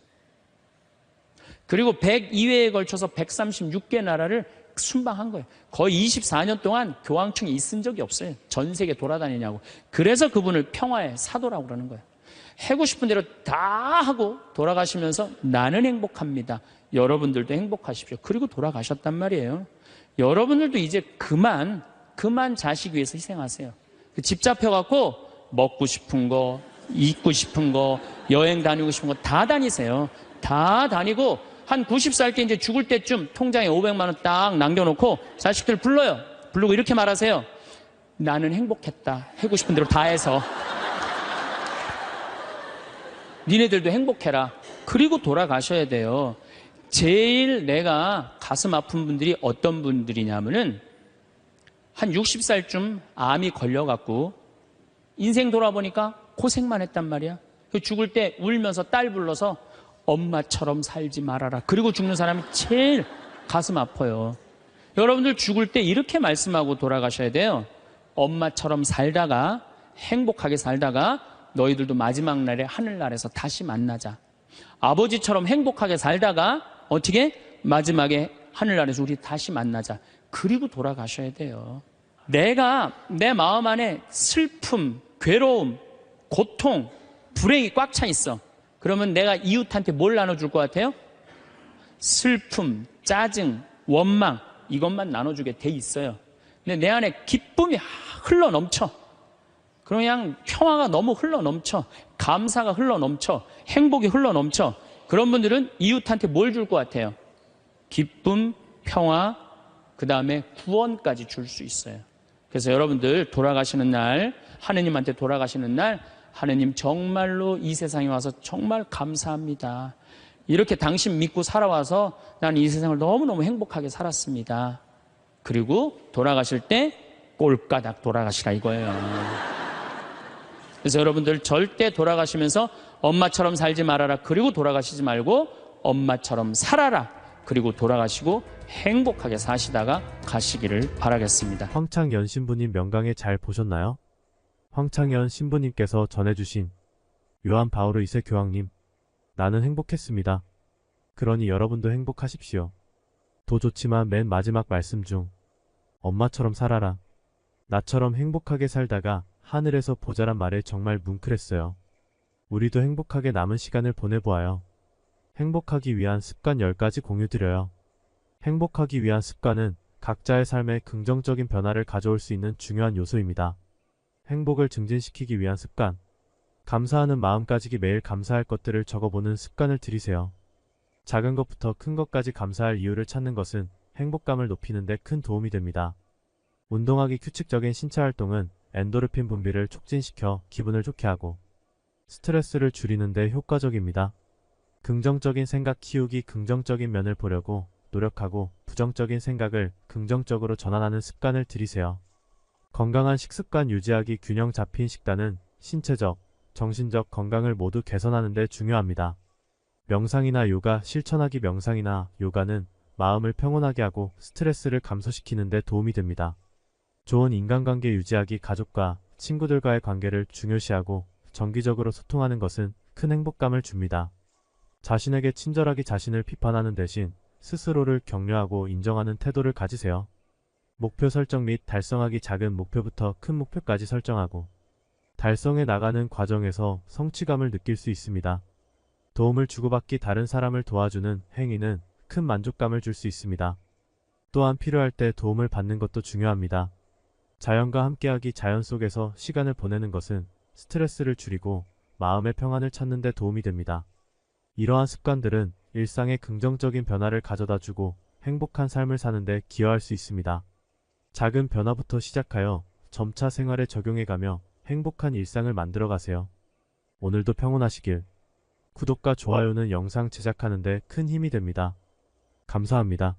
그리고 102회에 걸쳐서 136개 나라를 순방한 거예요. 거의 24년 동안 교황청이 있은 적이 없어요. 전 세계 돌아다니냐고. 그래서 그분을 평화의 사도라고 그러는 거예요. 하고 싶은 대로 다 하고 돌아가시면서 나는 행복합니다. 여러분들도 행복하십시오. 그리고 돌아가셨단 말이에요. 여러분들도 이제 그만 자식 위해서 희생하세요. 집 잡혀갖고 먹고 싶은 거, 입고 싶은 거, 여행 다니고 싶은 거 다 다니세요. 다 다니고 한 90살 때 이제 죽을 때쯤 통장에 500만 원 딱 남겨놓고 자식들 불러요. 부르고 이렇게 말하세요. 나는 행복했다. 하고 싶은 대로 다 해서. 니네들도 행복해라. 그리고 돌아가셔야 돼요. 제일 내가 가슴 아픈 분들이 어떤 분들이냐면은 한 60살쯤 암이 걸려갖고 인생 돌아보니까 고생만 했단 말이야. 죽을 때 울면서 딸 불러서 엄마처럼 살지 말아라. 그리고 죽는 사람이 제일 가슴 아파요. 여러분들 죽을 때 이렇게 말씀하고 돌아가셔야 돼요. 엄마처럼 살다가 행복하게 살다가 너희들도 마지막 날에 하늘나라에서 다시 만나자. 아버지처럼 행복하게 살다가 어떻게? 마지막에 하늘나라에서 우리 다시 만나자. 그리고 돌아가셔야 돼요. 내가 내 마음 안에 슬픔, 괴로움, 고통, 불행이 꽉 차 있어. 그러면 내가 이웃한테 뭘 나눠줄 것 같아요? 슬픔, 짜증, 원망 이것만 나눠주게 돼 있어요. 근데 내 안에 기쁨이 흘러 넘쳐. 그냥 평화가 너무 흘러 넘쳐. 감사가 흘러 넘쳐. 행복이 흘러 넘쳐. 그런 분들은 이웃한테 뭘 줄 것 같아요? 기쁨, 평화, 그 다음에 구원까지 줄 수 있어요. 그래서 여러분들 돌아가시는 날, 하느님한테 돌아가시는 날, 하느님 정말로 이 세상에 와서 정말 감사합니다. 이렇게 당신 믿고 살아와서 나는 이 세상을 너무너무 행복하게 살았습니다. 그리고 돌아가실 때 꼴까닥 돌아가시라 이거예요. 그래서 여러분들 절대 돌아가시면서 엄마처럼 살지 말아라. 그리고 돌아가시지 말고 엄마처럼 살아라. 그리고 돌아가시고 행복하게 사시다가 가시기를 바라겠습니다. 황창연 신부님 명강에 잘 보셨나요? 황창연 신부님께서 전해주신 요한 바오로 2세 교황님, 나는 행복했습니다. 그러니 여러분도 행복하십시오. 도 좋지만 맨 마지막 말씀 중 엄마처럼 살아라. 나처럼 행복하게 살다가 하늘에서 보자란 말에 정말 뭉클했어요. 우리도 행복하게 남은 시간을 보내보아요. 행복하기 위한 습관 10가지 공유드려요. 행복하기 위한 습관은 각자의 삶에 긍정적인 변화를 가져올 수 있는 중요한 요소입니다. 행복을 증진시키기 위한 습관. 감사하는 마음 가지기 매일 감사할 것들을 적어보는 습관을 들이세요. 작은 것부터 큰 것까지 감사할 이유를 찾는 것은 행복감을 높이는 데 큰 도움이 됩니다. 운동하기 규칙적인 신체 활동은 엔도르핀 분비를 촉진시켜 기분을 좋게 하고 스트레스를 줄이는 데 효과적입니다. 긍정적인 생각 키우기. 긍정적인 면을 보려고 노력하고 부정적인 생각을 긍정적으로 전환하는 습관을 들이세요. 건강한 식습관 유지하기 균형 잡힌 식단은 신체적, 정신적 건강을 모두 개선하는 데 중요합니다. 명상이나 요가 실천하기 명상이나 요가는 마음을 평온하게 하고 스트레스를 감소시키는 데 도움이 됩니다. 좋은 인간관계 유지하기 가족과 친구들과의 관계를 중요시하고 정기적으로 소통하는 것은 큰 행복감을 줍니다. 자신에게 친절하게 자신을 비판하는 대신 스스로를 격려하고 인정하는 태도를 가지세요. 목표 설정 및 달성하기 작은 목표부터 큰 목표까지 설정하고 달성해 나가는 과정에서 성취감을 느낄 수 있습니다. 도움을 주고받기 다른 사람을 도와주는 행위는 큰 만족감을 줄 수 있습니다. 또한 필요할 때 도움을 받는 것도 중요합니다. 자연과 함께하기 자연 속에서 시간을 보내는 것은 스트레스를 줄이고 마음의 평안을 찾는 데 도움이 됩니다. 이러한 습관들은 일상에 긍정적인 변화를 가져다 주고 행복한 삶을 사는 데 기여할 수 있습니다. 작은 변화부터 시작하여 점차 생활에 적용해가며 행복한 일상을 만들어 가세요. 오늘도 평온하시길. 구독과 좋아요는 영상 제작하는 데 큰 힘이 됩니다. 감사합니다.